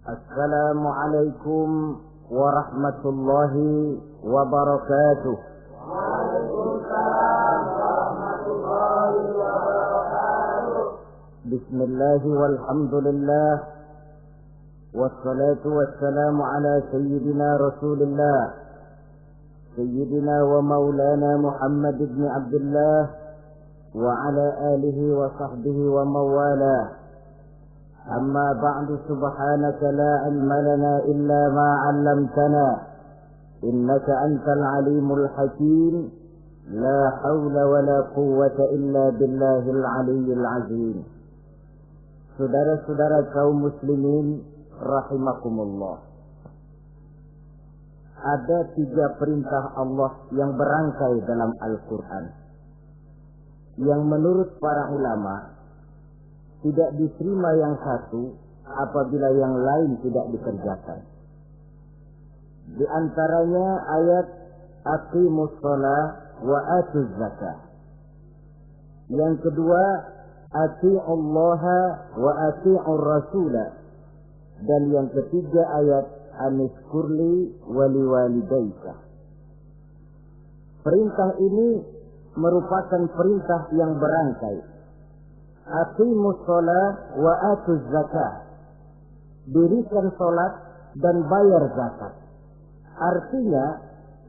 Assalamualaikum warahmatullahi wabarakatuh. Waalaikumsalam warahmatullahi wabarakatuh. Bismillahi walhamdulillah. Wassalatu wassalamu ala sayyidina Rasulillah, sayyidina wa maulana Muhammad ibn Abdullah wa ala alihi wa sahbihi wa mawala. Amma ba'du, subhanaka la ilma lana illa ma 'allamtana innaka antal alimul hakim. La hawla wa la quwwata illa billahil aliyyil azim. Saudara-saudara kaum muslimin rahimakumullah. Ada 3 perintah Allah yang berangkai dalam Al-Quran, yang menurut para ulama tidak diterima yang satu apabila yang lain tidak dikerjakan. Di antaranya ayat aqimus shalah wa atuz zakah. Yang kedua ati'ullaha wa ati'ur rasulah. Dan yang ketiga ayat anishkurli wali walidayka. Perintah ini merupakan perintah yang berangkai. Aqimus shalah wa atuz zakah. Dirikan salat dan bayar zakat. Artinya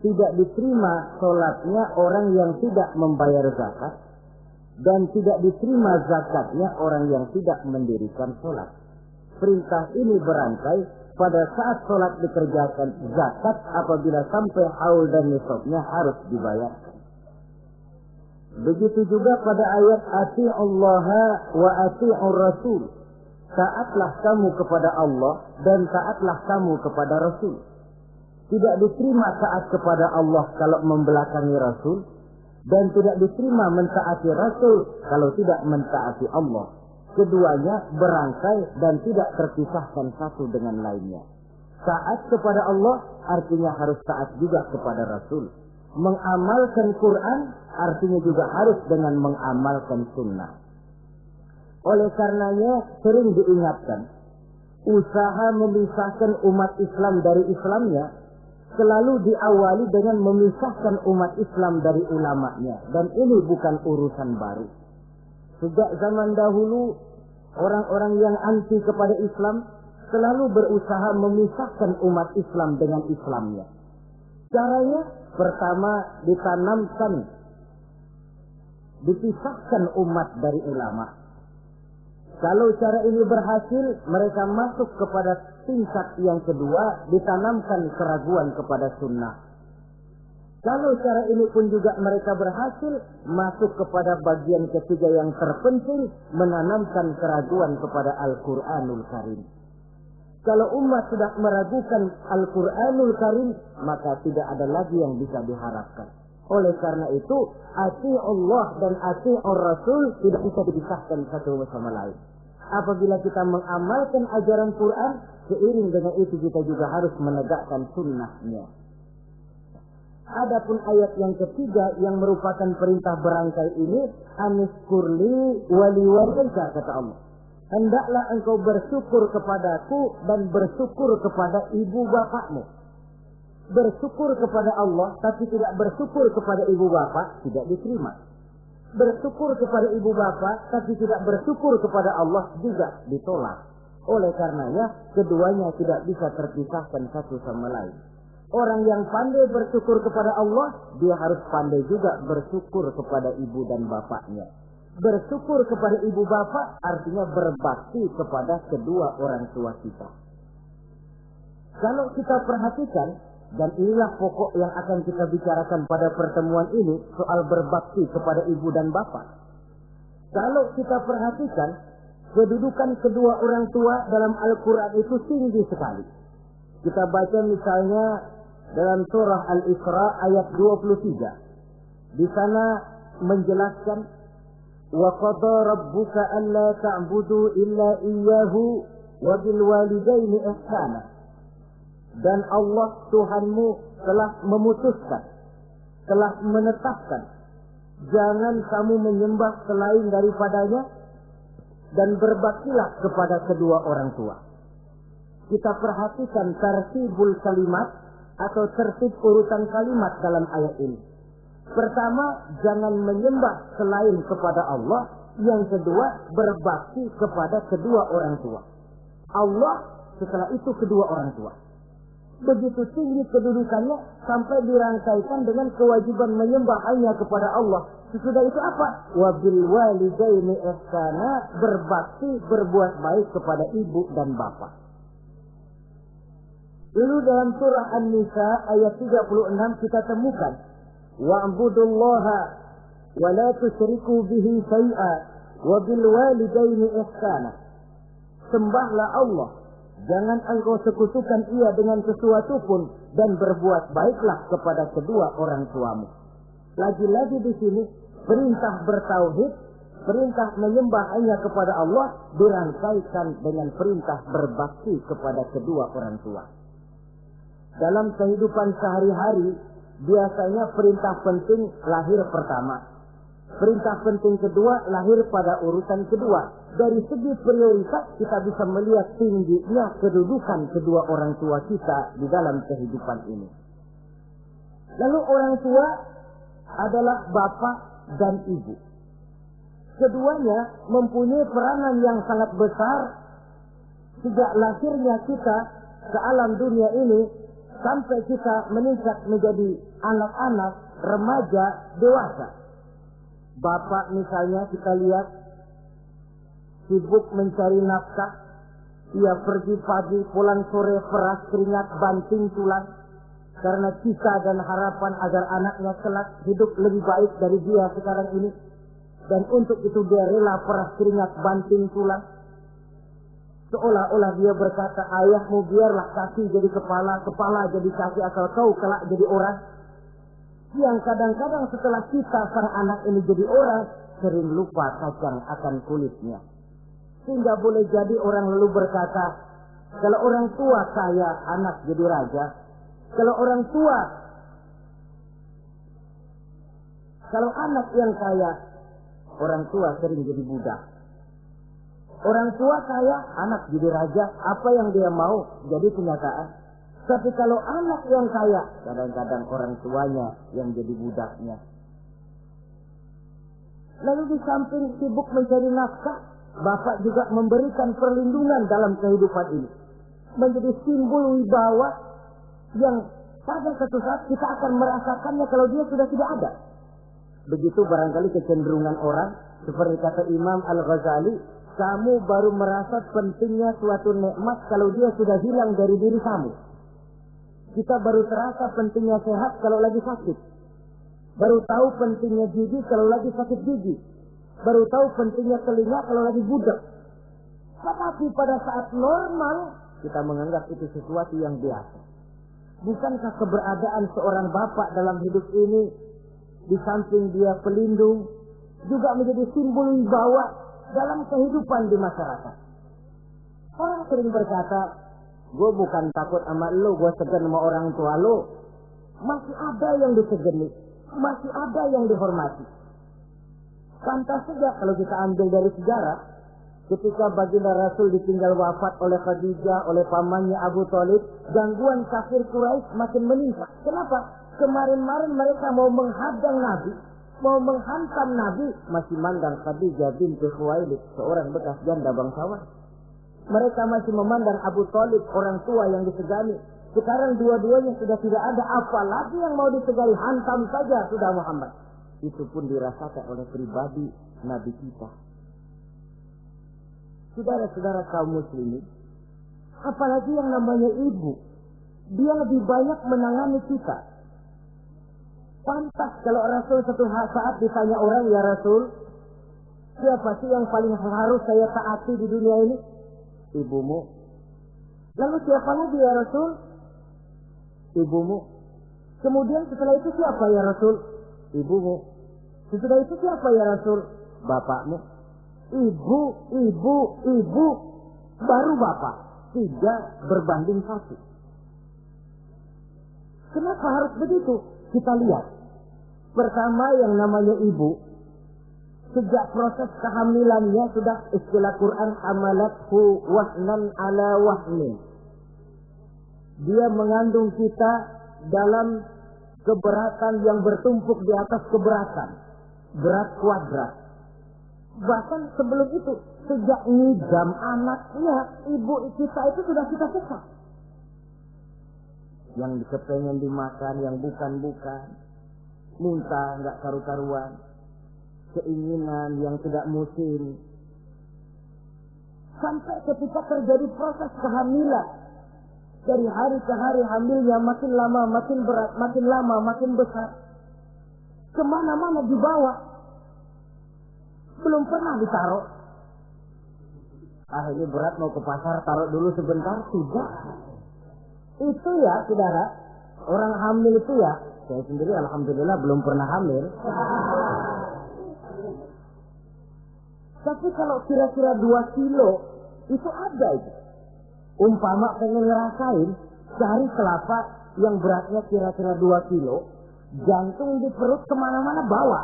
tidak diterima salatnya orang yang tidak membayar zakat, dan tidak diterima zakatnya orang yang tidak mendirikan salat. Perintah ini berangkai pada saat salat dikerjakan, zakat apabila sampai haul dan nisabnya harus dibayar. Begitu juga pada ayat ati'ullaha wa ati'ur rasul. Taatlah kamu kepada Allah dan taatlah kamu kepada Rasul. Tidak diterima taat kepada Allah kalau membelakangi Rasul, dan tidak diterima mentaati Rasul kalau tidak mentaati Allah. Keduanya berangkai dan tidak terpisahkan satu dengan lainnya. Taat kepada Allah artinya harus taat juga kepada Rasul. Mengamalkan Quran artinya juga harus dengan mengamalkan sunnah. Oleh karenanya sering diingatkan, usaha memisahkan umat Islam dari Islamnya selalu diawali dengan memisahkan umat Islam dari ulamanya. Dan ini bukan urusan baru. Sejak zaman dahulu, orang-orang yang anti kepada Islam selalu berusaha memisahkan umat Islam dengan Islamnya. Caranya pertama dipisahkan umat dari ulama. Kalau cara ini berhasil, mereka masuk kepada tingkat yang kedua, ditanamkan keraguan kepada sunnah. Kalau cara ini pun juga mereka berhasil, masuk kepada bagian ketiga yang terpenting, menanamkan keraguan kepada Al-Quranul Karim. Kalau umat sudah meragukan Al-Quranul Karim, maka tidak ada lagi yang bisa diharapkan. Oleh karena itu, ati'ullah dan ati'ur rasul tidak bisa dipisahkan satu sama lain. Apabila kita mengamalkan ajaran Quran, seiring dengan itu kita juga harus menegakkan sunnahnya. Adapun ayat yang ketiga yang merupakan perintah berangkai ini, anishkurli wali walidayka, kata Allah. Hendaklah engkau bersyukur kepadaku dan bersyukur kepada ibu bapakmu. Bersyukur kepada Allah tapi tidak bersyukur kepada ibu bapak tidak diterima. Bersyukur kepada ibu bapak tapi tidak bersyukur kepada Allah juga ditolak. Oleh karenanya keduanya tidak bisa terpisahkan satu sama lain. Orang yang pandai bersyukur kepada Allah, dia harus pandai juga bersyukur kepada ibu dan bapaknya. Bersyukur kepada ibu bapak artinya berbakti kepada kedua orang tua kita. Kalau kita perhatikan, dan inilah pokok yang akan kita bicarakan pada pertemuan ini, soal berbakti kepada ibu dan bapak. Kalau kita perhatikan, kedudukan kedua orang tua dalam Al-Quran itu tinggi sekali. Kita baca misalnya dalam surah Al-Isra ayat 23. Di sana menjelaskan, wa qada rabbuka alla ta'budu illa iyyahu wa bil walidaini ihsana. Dan Allah Tuhanmu telah memutuskan, telah menetapkan, jangan kamu menyembah selain daripadanya, dan berbaktilah kepada kedua orang tua. kita perhatikan tertibul kalimat atau tertib urutan kalimat dalam ayat ini. Pertama, jangan menyembah selain kepada Allah. Yang kedua, berbakti kepada kedua orang tua. Allah, setelah itu kedua orang tua. Begitu tinggi kedudukannya sampai dirangkaikan dengan kewajiban menyembah hanya kepada Allah. Sesudah itu apa? Wabil walidaini ihsana, berbakti, berbuat baik kepada ibu dan bapak. Lalu dalam surah An-Nisa ayat 36 kita temukan wa'budullaha wa la tusyriku bihi syai'a wa bil walidaini ihsana. Sembahlah Allah, jangan engkau sekutukan ia dengan sesuatu pun, dan berbuat baiklah kepada kedua orang tuamu. Lagi-lagi di sini perintah bertauhid, perintah menyembah hanya kepada Allah dirangkaikan dengan perintah berbakti kepada kedua orang tua. Dalam kehidupan sehari-hari, biasanya perintah penting lahir pertama. Perintah penting kedua lahir pada urutan kedua. Dari segi prioritas kita bisa melihat tingginya kedudukan kedua orang tua kita di dalam kehidupan ini. Lalu orang tua adalah bapak dan ibu. Keduanya mempunyai peranan yang sangat besar sejak lahirnya kita ke alam dunia ini sampai kita meningkat menjadi anak-anak, remaja, dewasa. Bapak misalnya kita lihat sibuk mencari nafkah. Ia pergi pagi, pulang sore, peras keringat, banting tulang. Karena cita dan harapan agar anaknya kelak hidup lebih baik dari dia sekarang ini. Dan untuk itu dia rela peras keringat, banting tulang. Seolah-olah dia berkata, ayahmu biarlah kaki jadi kepala, kepala jadi kaki, asal kau kelak jadi orang. Yang kadang-kadang setelah kita sang anak ini jadi orang, sering lupa kacang akan kulitnya. Sehingga boleh jadi orang lalu berkata, kalau orang tua kaya, anak jadi raja. Kalau orang tua, kalau anak yang kaya, orang tua sering jadi budak. Orang tua kaya, anak jadi raja, apa yang dia mau jadi kenyataan. Tapi kalau anak yang kaya, kadang-kadang orang tuanya yang jadi budaknya. Lalu di samping sibuk mencari nafkah, bapak juga memberikan perlindungan dalam kehidupan ini. Menjadi simbol wibawa yang pada suatu saat kita akan merasakannya kalau dia sudah tidak ada. Begitu barangkali kecenderungan orang, seperti kata Imam Al-Ghazali, kamu baru merasa pentingnya suatu nikmat kalau dia sudah hilang dari diri kamu. Kita baru terasa pentingnya sehat kalau lagi sakit. Baru tahu pentingnya gigi kalau lagi sakit gigi. Baru tahu pentingnya telinga kalau lagi budak. Tetapi pada saat normal, kita menganggap itu sesuatu yang biasa. Bukankah keberadaan seorang bapak dalam hidup ini, di samping dia pelindung, juga menjadi simbol wibawa dalam kehidupan di masyarakat? Orang sering berkata, gue bukan takut sama lo, gue segan sama orang tua lo. Masih ada yang disegani, masih ada yang dihormati. Pantas saja kalau kita ambil dari sejarah, ketika baginda Rasul ditinggal wafat oleh Khadijah, oleh pamannya Abu Thalib, gangguan kafir Quraisy makin meningkat. Kenapa? Kemarin-marin mereka mau menghadang Nabi, mau menghantam Nabi, masih mandang Khadijah binti Khuwailid, seorang bekas janda bangsawan. Mereka masih memandang Abu Thalib, orang tua yang disegani. Sekarang dua-duanya sudah tidak ada, apalagi yang mau disegani, hantam saja sudah Muhammad. Itu pun dirasakan oleh pribadi Nabi kita. Saudara-saudara kaum muslimin, apalagi yang namanya ibu, dia lebih banyak menangani kita. Pantas kalau Rasul satu saat ditanya orang, ya Rasul, siapa sih yang paling harus saya taati di dunia ini? Ibumu. Lalu siapa lagi ya Rasul? Ibumu. Kemudian setelah itu siapa ya Rasul? Ibumu. Setelah itu siapa ya Rasul? Bapakmu. Ibu, baru bapak. 3 berbanding 1. Kenapa harus begitu? Kita lihat. Pertama yang namanya ibu, sejak proses kehamilannya sudah istilah Quran hamalathu wahnan ala wahnin. dia mengandung kita dalam keberatan yang bertumpuk di atas keberatan. Berat kuadrat. Bahkan sebelum itu, sejak ngidam anaknya, ibu kita itu sudah kita siksa. Yang kepengen dimakan, yang bukan-bukan. Minta nggak karu-karuan. Keinginan yang tidak musim. Sampai ketika terjadi proses kehamilan. Dari hari ke hari hamilnya makin lama, makin berat, makin lama, makin besar. Kemana-mana dibawa. Belum pernah ditaruh. Ini berat mau ke pasar, taruh dulu sebentar. Tidak. Itu ya, saudara. Orang hamil itu ya. Saya sendiri alhamdulillah belum pernah hamil. Tapi kalau kira-kira 2 kilo, itu ada itu. Umpama pengen ngerasain, cari kelapa yang beratnya kira-kira 2 kilo, jantung di perut kemana-mana bawa.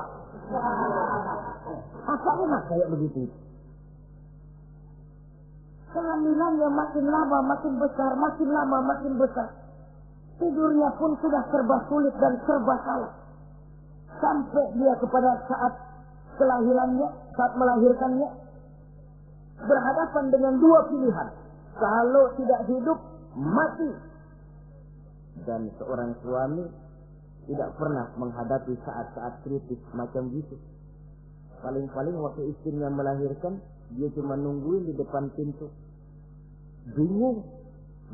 Apa enak kayak begitu? Kehamilannya makin lama makin besar, makin lama makin besar. Tidurnya pun sudah serba sulit dan serba salah. Sampai dia kepada saat kelahirannya, saat melahirkannya, berhadapan dengan 2 pilihan. Kalau tidak hidup, mati. Dan seorang suami tidak pernah menghadapi saat-saat kritis macam gitu. Paling-paling waktu istrinya melahirkan, dia cuma nungguin di depan pintu. Bingung,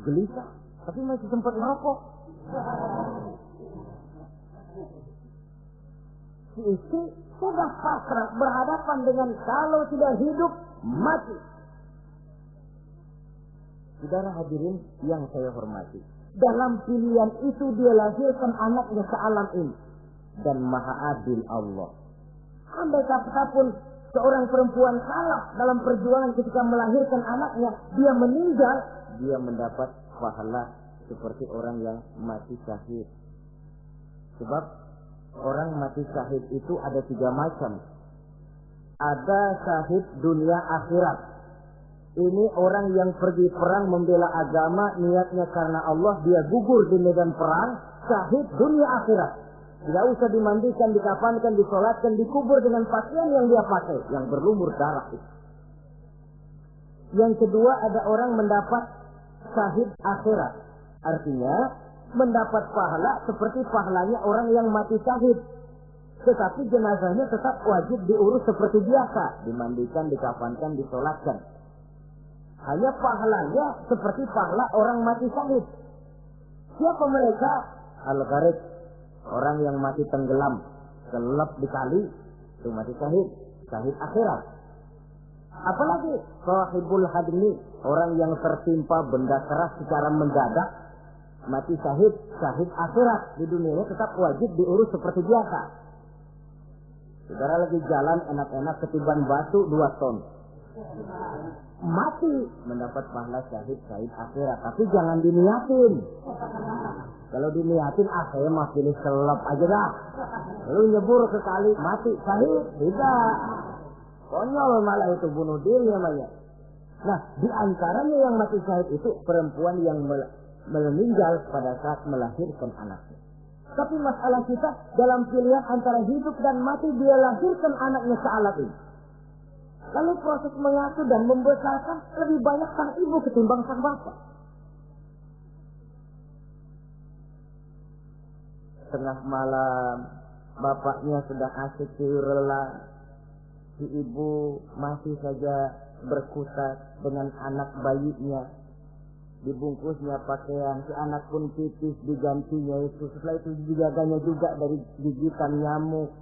gelisah, tapi masih sempat merokok. Si istri sudah pasrah berhadapan dengan kalau tidak hidup, mati. Saudara hadirin yang saya hormati, dalam pilihan itu dia lahirkan anaknya ke alam ini. Dan maha adil Allah. Andai kata pun seorang perempuan salah dalam perjuangan ketika melahirkan anaknya, dia meninggal, dia mendapat pahala seperti orang yang mati syahid. Sebab orang mati syahid itu ada 3 macam. Ada syahid dunia akhirat. Ini orang yang pergi perang membela agama, niatnya karena Allah, dia gugur di medan perang, syahid dunia akhirat. Tidak usah dimandikan, dikafankan, disolatkan, dikubur dengan pakaian yang dia pakai, yang berlumur darah itu. Yang kedua, ada orang mendapat syahid akhirat. Artinya, mendapat pahala seperti pahalanya orang yang mati syahid. Tetapi jenazahnya tetap wajib diurus seperti biasa. Dimandikan, dikafankan, disolatkan. Hanya pahalanya seperti pahala orang mati syahid. Siapa mereka? Al-Gharib. Orang yang mati tenggelam, gelap di kali, itu mati syahid, syahid akhirat. Apalagi sahibul hadmi, orang yang tertimpa benda keras secara mendadak, mati syahid, syahid akhirat. Di dunia tetap wajib diurus seperti biasa. Saudara lagi jalan enak-enak ketiban batu 2 ton. Mati mendapat pahala syahid, syahid akhirat. Tapi jangan diniatin. Kalau diniatin, saya mah pilih selap aja dah. Lalu nyebur ke kali, mati, syahid. Tidak. Konyol malah itu, bunuh diri namanya. Nah, di antaranya yang mati syahid itu perempuan yang meninggal pada saat melahirkan anaknya. Tapi masalah kita dalam pilihan antara hidup dan mati, dia lahirkan anaknya ke alam ini. Lalu proses mengasuh dan membesarkan lebih banyak sang ibu ketimbang sang bapak. Tengah malam, bapaknya sudah asik tidur lelap. Si ibu masih saja berkutat dengan anak bayinya. Dibungkusnya pakaian, si anak pun pipis digantinya itu. Setelah itu dijaganya juga dari gigitan nyamuk.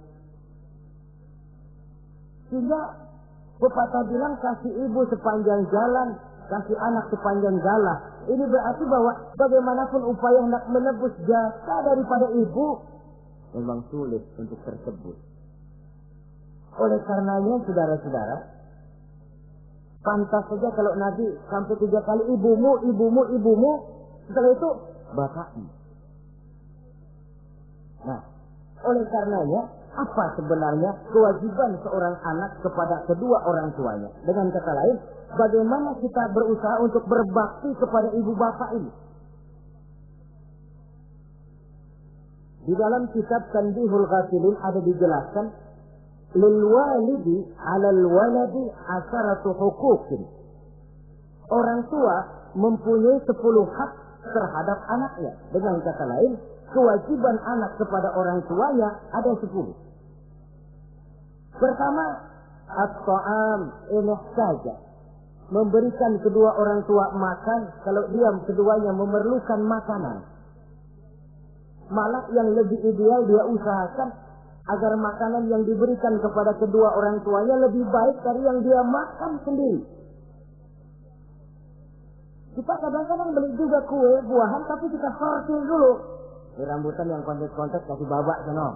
Sehingga pepatah bilang kasih ibu sepanjang jalan, kasih anak sepanjang galah. Ini berarti bahwa bagaimanapun upaya hendak menebus jasa daripada ibu, memang sulit untuk tersebut. Oleh karenanya, saudara-saudara, pantas saja kalau Nabi sampai 3 kali ibumu, setelah itu bapakmu. Nah, oleh karenanya, apa sebenarnya kewajiban seorang anak kepada kedua orang tuanya? Dengan kata lain, bagaimana kita berusaha untuk berbakti kepada ibu bapak ini? Di dalam kitab Tanbihul Ghafilin ada dijelaskan lil walidi 'alal waladi asharatu huquqin. Orang tua mempunyai 10 hak terhadap anaknya. Dengan kata lain, kewajiban anak kepada orang tuanya ada 10. Pertama, at-ta'am saja. Memberikan kedua orang tua makan kalau dia keduanya memerlukan makanan. Malah yang lebih ideal dia usahakan agar makanan yang diberikan kepada kedua orang tuanya lebih baik dari yang dia makan sendiri. Kita kadang-kadang beli juga kue, buahan, tapi kita sortir dulu. Di rambutan yang kontes-kontes kasih babak sana.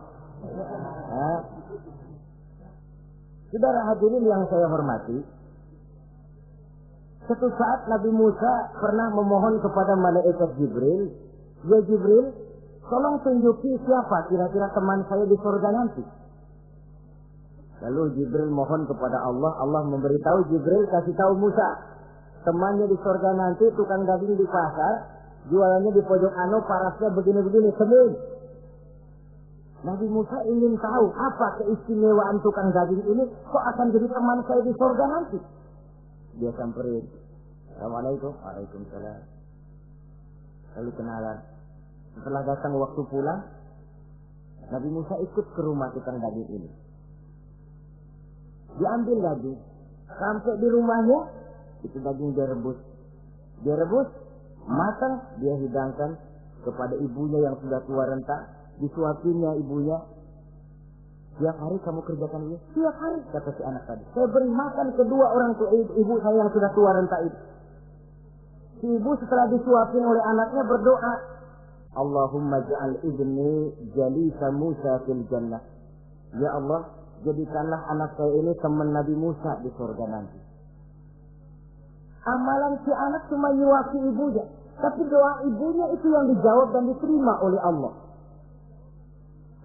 Saudara hadirin yang saya hormati, suatu saat Nabi Musa pernah memohon kepada malaikat Jibril, "Ya Jibril, tolong tunjuki siapa kira-kira teman saya di surga nanti." Lalu Jibril mohon kepada Allah, Allah memberitahu Jibril kasih tahu Musa, temannya di surga nanti tukang daging di pasar, jualannya di pojok parasnya begini-begini, semin. Nabi Musa ingin tahu apa keistimewaan tukang daging ini, kok akan jadi teman saya di surga nanti. Dia samperin, "Assalamualaikum." "Waalaikumsalam." Lalu kenalan. Setelah datang waktu pulang, Nabi Musa ikut ke rumah tukang daging ini. Diambil daging, sampai di rumahnya, itu daging direbus. Direbus, matang, dia hidangkan kepada ibunya yang sudah tua renta, disuapinya ibunya. "Tiap hari kamu kerjakan ini?" "Tiap hari," kata si anak tadi. "Saya beri makan kedua orang tua ibu saya yang sudah tua renta itu." Si ibu setelah disuapin oleh anaknya berdoa, "Allahumma ja'al ibni jalisa Musa fil jannah." Ya Allah, jadikanlah anak saya ini teman Nabi Musa di surga nanti. Amalan si anak cuma nyuapi ibunya, tapi doa ibunya itu yang dijawab dan diterima oleh Allah.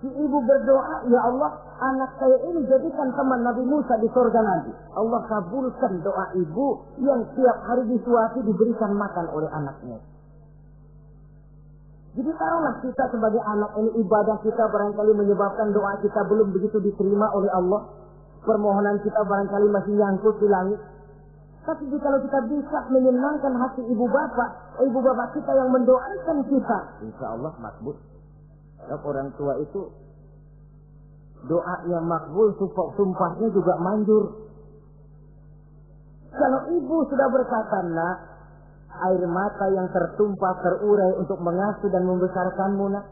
Si ibu berdoa, "Ya Allah, anak saya ini jadikan teman Nabi Musa di surga nanti." Allah kabulkan doa ibu yang tiap hari disuapi diberikan makan oleh anaknya. Jadi taruhlah kita sebagai anak ini, ibadah kita barangkali menyebabkan doa kita belum begitu diterima oleh Allah. Permohonan kita barangkali masih nyangkut di langit. Tapi kalau kita bisa menyenangkan hati ibu bapak kita yang mendoakan kita, insya Allah makbul. Sebab orang tua itu doanya makbul, sumpahnya juga manjur. Kalau ibu sudah berkata, "Nak, air mata yang tertumpah terurai untuk mengasuh dan membesarkanmu, nak.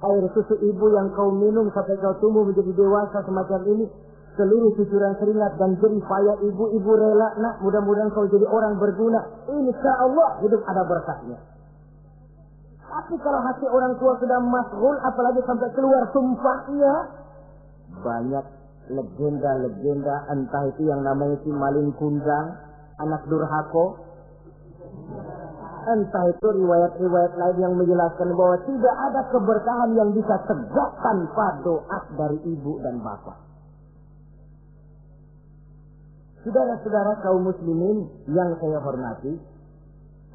Air susu ibu yang kau minum sampai kau tumbuh menjadi dewasa semacam ini, seluruh cucuran keringat dan jerih payah ibu rela, nak. Mudah-mudahan kau jadi orang berguna. Insya Allah hidup ada berkahnya." Tapi kalau hati orang tua sudah masghul, apalagi sampai keluar sumpahnya, banyak legenda-legenda, entah itu yang namanya si maling kundang, anak durhaka, entah itu riwayat-riwayat lain yang menjelaskan bahwa tidak ada keberkahan yang bisa tegak tanpa doa dari ibu dan bapak. Saudara-saudara kaum muslimin yang saya hormati,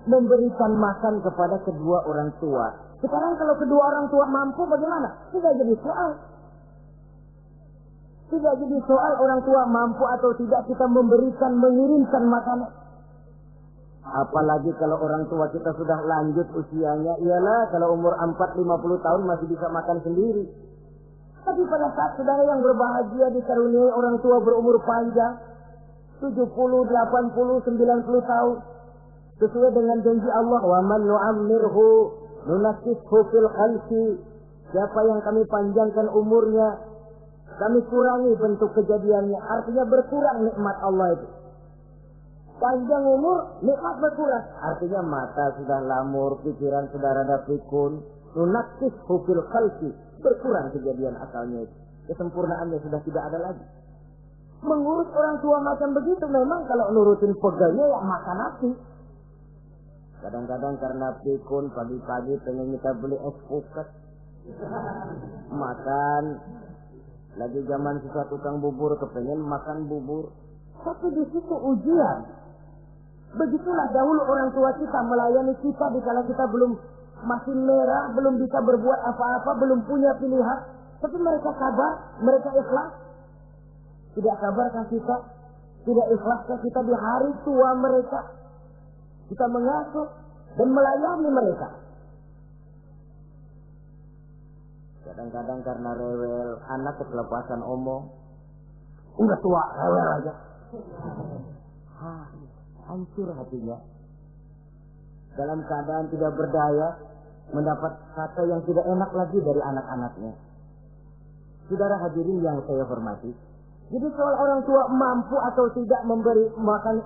memberikan makan kepada kedua orang tua. Sekarang kalau kedua orang tua mampu bagaimana? Tidak jadi soal. Tidak jadi soal orang tua mampu atau tidak kita memberikan, mengirimkan makanan. Apalagi kalau orang tua kita sudah lanjut usianya, ialah kalau umur 40-50 tahun masih bisa makan sendiri. Tapi pada saat saudara yang berbahagia dikaruniai orang tua berumur panjang, 70, 80, 90 tahun, sesuai dengan janji Allah, "Wa man nu'ammirhu nunakkishu fil khalqi." Siapa yang kami panjangkan umurnya, kami kurangi bentuk kejadiannya. Artinya berkurang nikmat Allah itu. Panjang umur, nikmat berkurang. Artinya mata sudah lamur, pikiran sudah rada pikun. Nunakkishu fil khalqi. Berkurang kejadian asalnya itu. Kesempurnaannya sudah tidak ada lagi. Mengurus orang tua macam begitu memang kalau nurutin pegawainya ya makan nasi. Kadang-kadang karena pikun pagi-pagi pengen kita beli es puket. Makan. Lagi zaman susah tukang bubur kepengen makan bubur. Tapi di situ ujian. Begitulah dahulu orang tua kita melayani kita dikala kita belum masih merah, belum bisa berbuat apa-apa, belum punya pilihan. Tapi mereka sabar, mereka ikhlas. Tidak sabarkah kita? Tidak ikhlaskah kita di hari tua mereka? Kita mengasuh dan melayani mereka. Kadang-kadang karena rewel, anak kelepasan omong. Udah tua, rewel aja. Hancur hatinya. Dalam keadaan tidak berdaya, mendapat kata yang tidak enak lagi dari anak-anaknya. Saudara hadirin yang saya hormati, jadi soal orang tua mampu atau tidak memberi makan,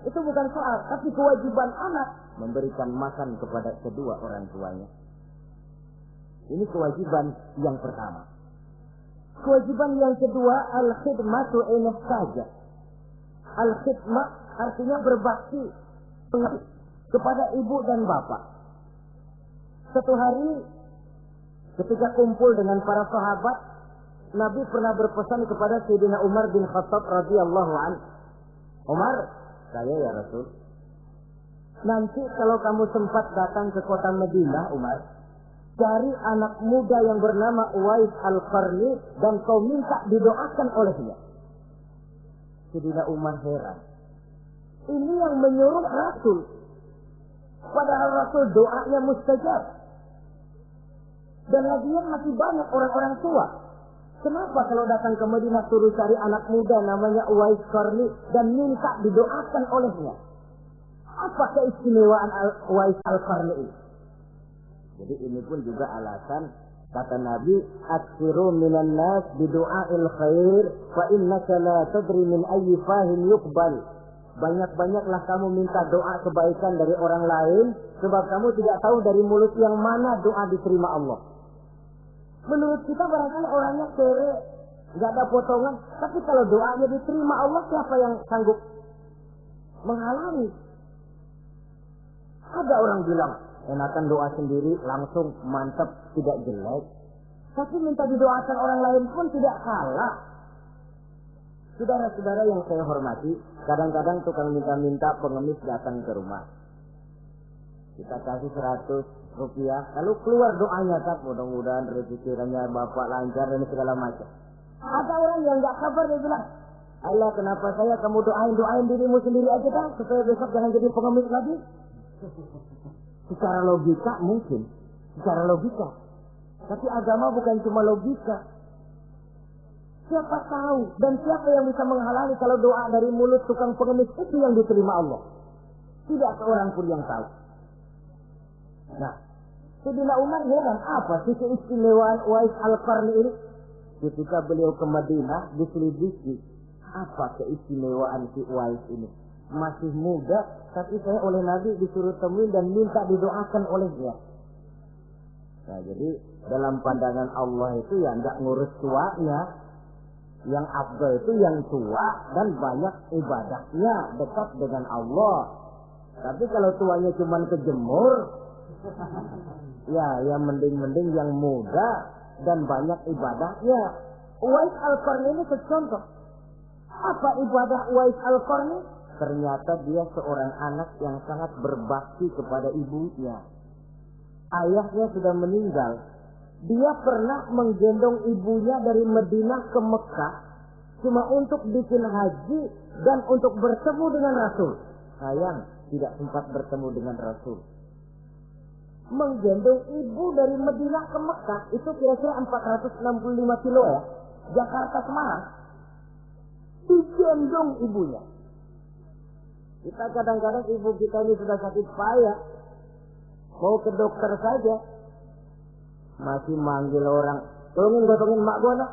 itu bukan soal, tapi kewajiban anak memberikan makan kepada kedua orang tuanya. Ini kewajiban yang pertama. Kewajiban yang kedua, al-khidmatu inah saja. Al-khidmah artinya berbakti kepada ibu dan bapak. Satu hari ketika kumpul dengan para sahabat, Nabi pernah berpesan kepada Sayyidina Umar bin Khattab radhiyallahu anhu. Umar, saya ya Rasul, nanti kalau kamu sempat datang ke kota Madinah, Umar, cari anak muda yang bernama Uwais Al-Qarni dan kau minta didoakan olehnya. Sayyidina Umar heran. Ini yang menyuruh Rasul. Padahal Rasul doanya mustajab. Dan lagian masih banyak orang-orang tua. Kenapa kalau datang ke Madinah suruh cari anak muda namanya Uwais Qarni dan minta didoakan olehnya? Apa keistimewaan Uwais Al-Qarni ini? Jadi ini pun juga alasan kata Nabi, "Aksiru minan nas bidu'ail khair fa innaka la tadri min ayyi fahin yuqbal." Banyak-banyaklah kamu minta doa kebaikan dari orang lain, sebab kamu tidak tahu dari mulut yang mana doa diterima Allah. Menurut kita barangkali orangnya kere, nggak ada potongan, tapi kalau doanya diterima Allah, siapa yang sanggup menghalangi? Ada orang bilang, enakan doa sendiri langsung mantap, tidak jelek. Tapi minta didoakan orang lain pun tidak salah. Saudara-saudara yang saya hormati, kadang-kadang tukang minta-minta pengemis datang ke rumah. Kita kasih 100 rupiah, lalu keluar doanya, tak mudah-mudahan rezekinya bapak lancar dan segala macam. Ada orang yang nggak sabar, dia bilang, Allah kenapa saya, kamu doain dirimu sendiri aja dah, supaya besok jangan jadi pengemis lagi. Secara logika mungkin, secara logika. Tapi agama bukan cuma logika. Siapa tahu dan siapa yang bisa menghalangi kalau doa dari mulut tukang pengemis itu yang diterima Allah? Tidak seorang pun yang tahu. Nah, Sayyidina Umar heran, apa sih keistimewaan Uwais Al-Qarni ini? Ketika beliau ke Madinah diselidiki, apa keistimewaan si Uwais ini? Masih muda, tapi saya oleh Nabi disuruh temuin dan minta didoakan olehnya. Nah, jadi dalam pandangan Allah itu ya nggak ngurus tuanya. Yang afdal itu yang tua dan banyak ibadahnya, dekat dengan Allah. Tapi kalau tuanya cuma kejemur, ya mending-mending yang muda dan banyak ibadahnya. Uwais Al-Qarni ini secontoh. Apa ibadah Uwais Al-Qarni? Ternyata dia seorang anak yang sangat berbakti kepada ibunya. Ayahnya sudah meninggal. Dia pernah menggendong ibunya dari Madinah ke Mekah cuma untuk bikin haji dan untuk bertemu dengan Rasul. Sayang, tidak sempat bertemu dengan Rasul. Menggendong ibu dari Madinah ke Mekah itu kira-kira 465 kilo ya. Jakarta Semarang. Digendong ibunya. Kita kadang-kadang ibu kita ini sudah sakit payah. Mau ke dokter saja. Masih manggil orang, tolongin mak gua nak.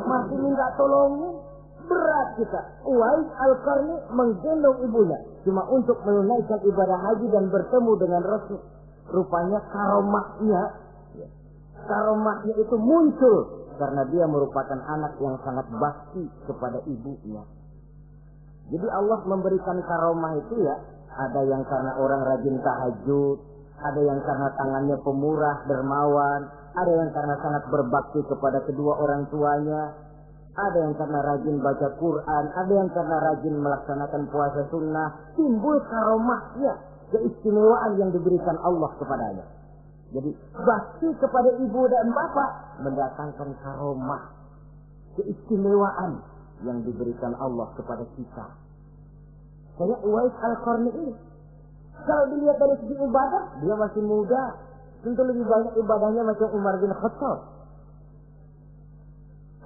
Masih minta tolongin. Berat kita. Uwais Al-Qarni menggendong ibunya cuma untuk menunaikan ibadah haji dan bertemu dengan Rasul. Rupanya karomahnya itu muncul karena dia merupakan anak yang sangat bakti kepada ibunya. Jadi Allah memberikan karomah itu ya, ada yang karena orang rajin tahajud, ada yang karena tangannya pemurah, dermawan, ada yang karena sangat berbakti kepada kedua orang tuanya, ada yang karena rajin baca Quran, ada yang karena rajin melaksanakan puasa sunnah. Timbul karomahnya, keistimewaan yang diberikan Allah kepadanya. Jadi bakti kepada ibu dan bapak mendatangkan karomah, keistimewaan yang diberikan Allah kepada kita. Kayak Uwais Al-Qarni ini, kalau dilihat dari segi ibadah, dia masih muda, tentu lebih banyak ibadahnya macam Umar bin Khattab.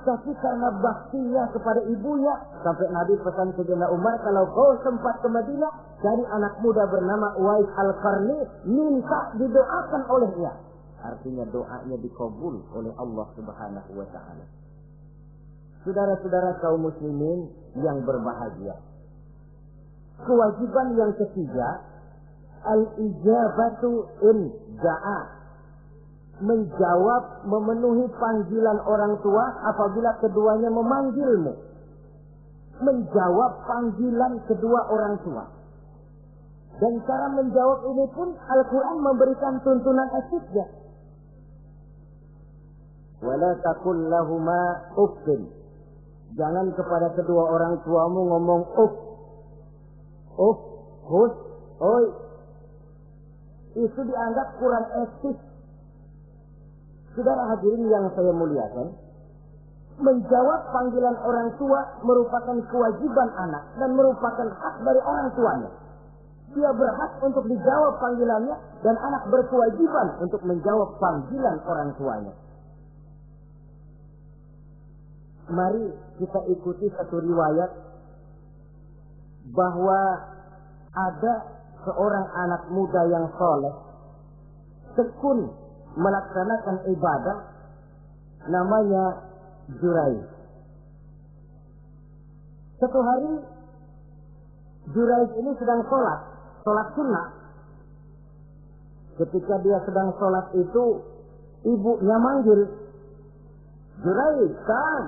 Tapi karena baktinya kepada ibunya, sampai Nabi pesan ke Sayyidina Umar, kalau kau sempat ke Madinah, cari anak muda bernama Uwais Al-Qarni, minta didoakan olehnya. Artinya doanya dikabul oleh Allah Subhanahu wa Ta'ala. Saudara-saudara kaum muslimin yang berbahagia, kewajiban yang ketiga, al-ijabatu in da'a, menjawab, memenuhi panggilan orang tua apabila keduanya memanggilmu. Menjawab panggilan kedua orang tua. Dan cara menjawab ini pun Al-Quran memberikan tuntunan etiknya. Wala taqul lahuma uffin. Jangan kepada kedua orang tuamu ngomong uff, hus, oi. Itu dianggap kurang etis. Saudara hadirin yang saya muliakan, menjawab panggilan orang tua merupakan kewajiban anak dan merupakan hak dari orang tuanya. Dia berhak untuk dijawab panggilannya dan anak berkewajiban untuk menjawab panggilan orang tuanya. Mari kita ikuti satu riwayat bahwa ada seorang anak muda yang soleh, tekun melaksanakan ibadah, namanya Jurayj. Satu hari Jurayj ini sedang sholat sunnah. Ketika dia sedang sholat itu, ibunya manggil, Jurayj, kan?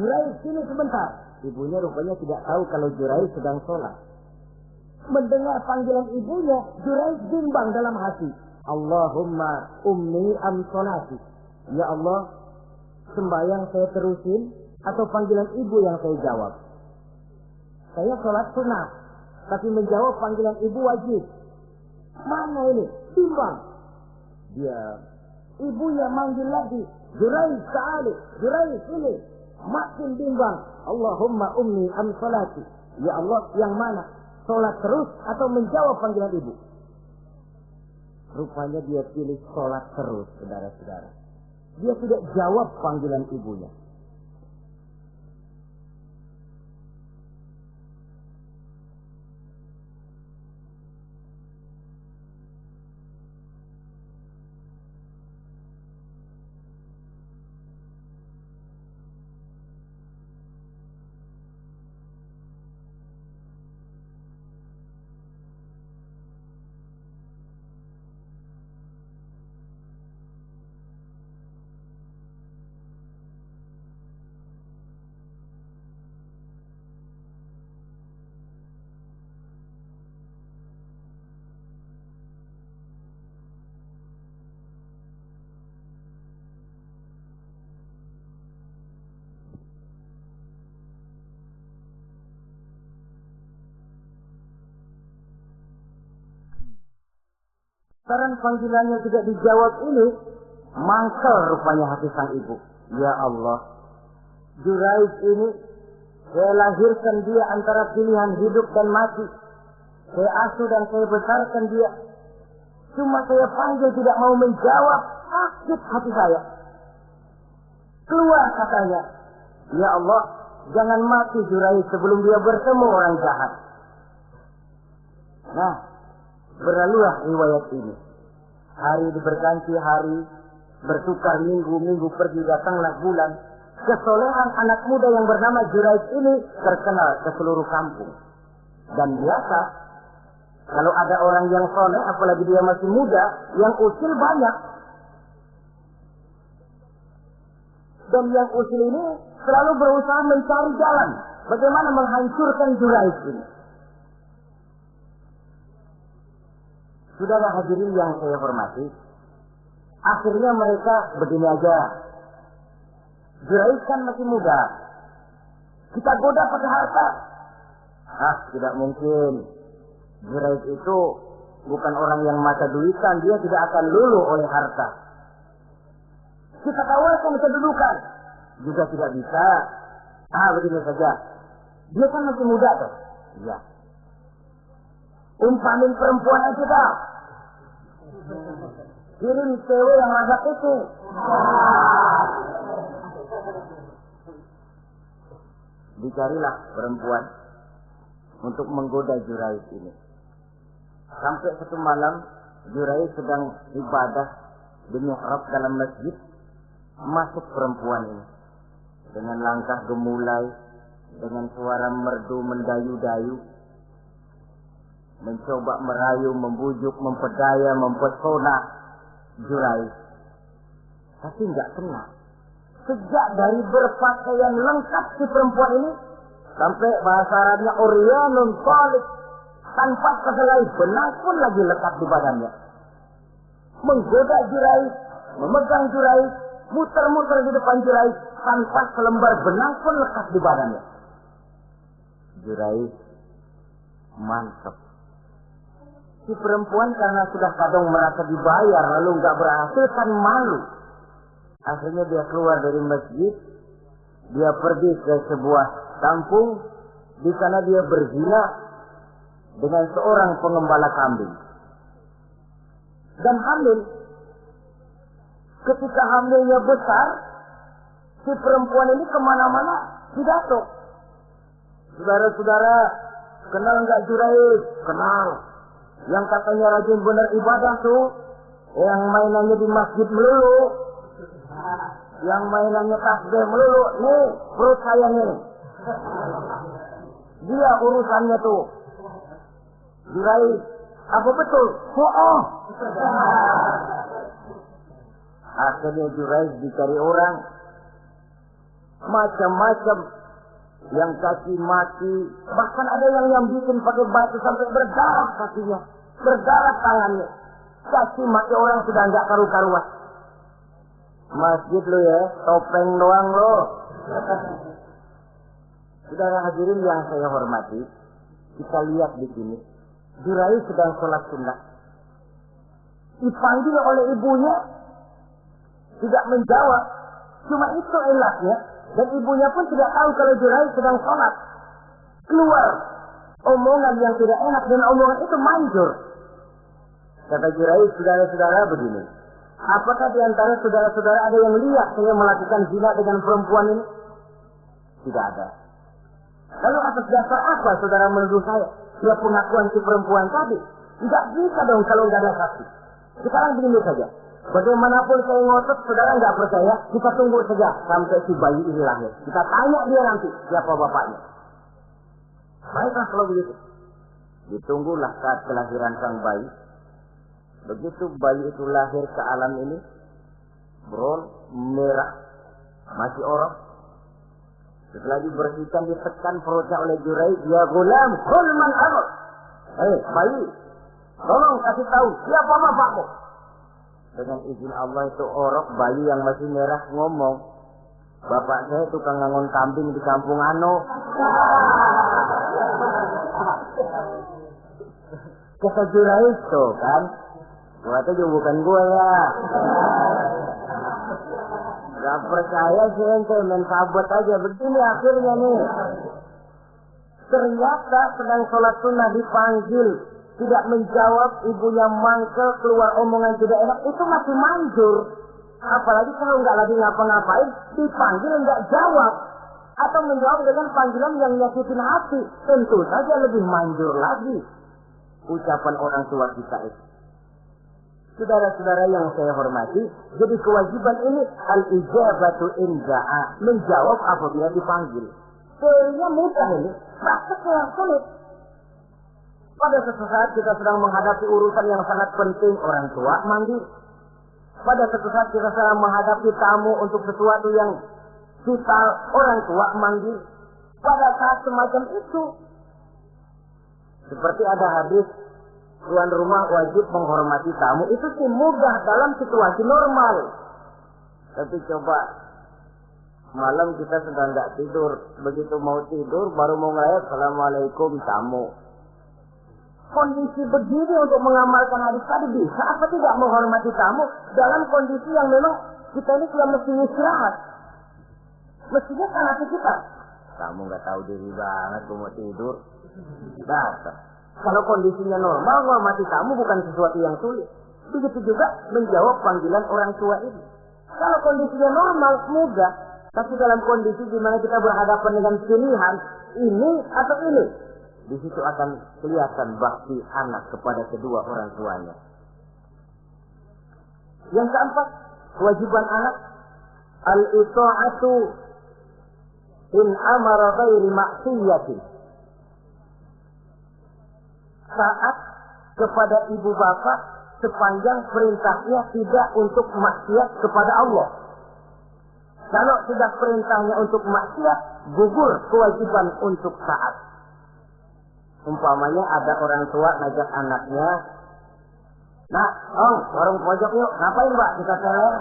Jurayj, sini sebentar. Ibunya rupanya tidak tahu kalau Jurayj sedang sholat. Mendengar panggilan ibunya, Jurayj bimbang dalam hati. Allahumma ummi am sholati. Ya Allah, sembahyang saya terusin atau panggilan ibu yang saya jawab? Saya sholat sunnah, tapi menjawab panggilan ibu wajib. Mana ini? Bimbang. Dia, ibunya manggil lagi, Jurayj ta'ali, Jurayj ini. Makin bimbang. Allahumma ummi am sholati. Ya Allah, yang mana? Sholat terus atau menjawab panggilan ibu? Rupanya dia pilih sholat terus, saudara-saudara. Dia tidak jawab panggilan ibunya. Karena panggilannya tidak dijawab ini, mangkel rupanya hati sang ibu. Ya Allah, Jurayj ini, saya lahirkan dia antara pilihan hidup dan mati. Saya asuh dan saya besarkan dia. Cuma saya panggil tidak mau menjawab, sakit hati saya. Keluar katanya, ya Allah, jangan mati Jurayj sebelum dia bertemu orang jahat. Nah, berlalulah riwayat ini. Hari berganti hari, bertukar minggu pergi datanglah bulan. Kesolehan anak muda yang bernama Jurayj ini terkenal ke seluruh kampung. Dan biasa, kalau ada orang yang soleh, apalagi dia masih muda, yang usil banyak. Dan yang usil ini selalu berusaha mencari jalan bagaimana menghancurkan Jurayj ini. Saudara hadirin yang saya hormati, akhirnya mereka begini aja. Jurayj kan masih muda, kita goda pakai harta. Tidak mungkin. Jurayj itu bukan orang yang mata duitan, dia tidak akan luluh oleh harta. Kita tawarkan kedudukan, juga tidak bisa. Begini saja. Dia kan masih muda tuh. Iya. Umpamin perempuan aja dah. Kirim cewek yang masak itu. Dicarilah perempuan untuk menggoda Juraij ini. Sampai satu malam Juraij sedang ibadah di mihrab dalam masjid. Masuk perempuan ini dengan langkah gemulai, dengan suara merdu mendayu-dayu, mencoba merayu, membujuk, memperdaya, mempesona Juraij. Tapi enggak kena. Sejak dari berpakaian lengkap si perempuan ini, sampai bahasa Arabnya uryanun talik, tanpa kehelai benang pun lagi lekat di badannya. Menggoda Juraij, memegang Juraij, muter-muter di depan Juraij, tanpa selembar benang pun lekat di badannya. Juraij mantap. Si perempuan karena sudah kadang merasa dibayar lalu nggak berhasil kan malu. Akhirnya dia keluar dari masjid, dia pergi ke sebuah kampung, di sana dia berzina dengan seorang pengembala kambing. Dan hamil. Ketika hamilnya besar, si perempuan ini kemana-mana pidato. Saudara-saudara, kenal nggak Juraij? Kenal. Yang katanya rajin benar ibadah tuh, yang mainannya di masjid melulu, yang mainannya tasbih melulu. Nih, perut saya nih. Dia urusannya tuh. Juraij, apa betul? Oh. Akhirnya Juraij dicari orang, macam-macam, yang kaki mati, bahkan ada yang bikin pakai batu sampai berdarah kakinya, berdarah tangannya. Kaki mati orang sudah nggak karu-karuan. Masjid lo ya, topeng doang lo. Saudara hadirin yang saya hormati, kita lihat di sini, Juraij sedang sholat sunnah, dipanggil oleh ibunya, tidak menjawab. Cuma itu ilahnya. Dan ibunya pun tidak tahu kalau Juraij sedang sholat. Keluar omongan yang tidak enak, dan omongan itu manjur. Kata Juraij, saudara-saudara begini, apakah di antara saudara-saudara ada yang lihat saya melakukan zina dengan perempuan ini? Tidak ada. Lalu atas dasar apa saudara menuduh saya? Ya pengakuan si perempuan tadi. Tidak bisa dong kalau nggak ada saksi. Sekarang begini saja. Bagaimanapun saya ngotot, saudara nggak percaya, kita tunggu saja sampai si bayi ini lahir. Kita tanya dia nanti siapa bapaknya. Baiklah kalau begitu. Ditunggulah saat kelahiran sang bayi. Begitu bayi itu lahir ke alam ini, bron merah, masih orok. Setelah dibersihkan, ditekan perutnya oleh Juraij, ya gulam, kul man abuk. Bayi, tolong kasih tahu siapa bapakmu. Dengan izin Allah itu orok, bayi yang masih merah ngomong, bapak saya tukang ngangon kambing di kampung Ano. Kata Juraij tuh kan, gua tuh juga bukan gua ya. Gak percaya sih ente, main sabot aja. Begini akhirnya nih, ternyata sedang sholat sunnah dipanggil, tidak menjawab, ibunya mangkel, keluar omongan tidak enak, itu masih manjur. Apalagi kalau nggak lagi ngapa-ngapain, dipanggil nggak jawab, atau menjawab dengan panggilan yang nyakitin hati, tentu saja lebih manjur lagi ucapan orang tua kita itu. Saudara-saudara yang saya hormati, jadi kewajiban ini al-ijabatu inda'a, menjawab apabila dipanggil. Teorinya mudah ini, prakteknya yang sulit. Pada suatu saat kita sedang menghadapi urusan yang sangat penting, orang tua manggil. Pada suatu saat kita sedang menghadapi tamu untuk sesuatu yang vital, orang tua manggil. Pada saat semacam itu, seperti ada hadis, tuan rumah wajib menghormati tamu, itu sih mudah dalam situasi normal. Tapi coba malam kita sedang nggak tidur, begitu mau tidur baru mau ngeliat assalamualaikum tamu. kondisi begini untuk mengamalkan hadis tadi bisa apa tidak menghormati tamu dalam kondisi yang memang kita ini sudah mesti istirahat. Mestinya kan hati kita. Kamu nggak tahu diri banget, gue mau tidur. Dasar. Kalau kondisinya normal, menghormati tamu bukan sesuatu yang sulit. Begitu juga menjawab panggilan orang tua ini. Kalau kondisinya normal, mudah. Tapi dalam kondisi di mana kita berhadapan dengan pilihan ini atau ini, di situ akan kelihatan bakti anak kepada kedua orang tuanya. Yang keempat, kewajiban anak al-ita'atu in amara ghairi ma'siyatin. Taat kepada ibu bapak sepanjang perintahnya tidak untuk maksiat kepada Allah. Kalau sudah perintahnya untuk maksiat, gugur kewajiban untuk taat. Umpamanya ada orang tua ngajak anaknya, "Nak, warung pojok yuk." "Ngapain, Mbak?" "Kita teler."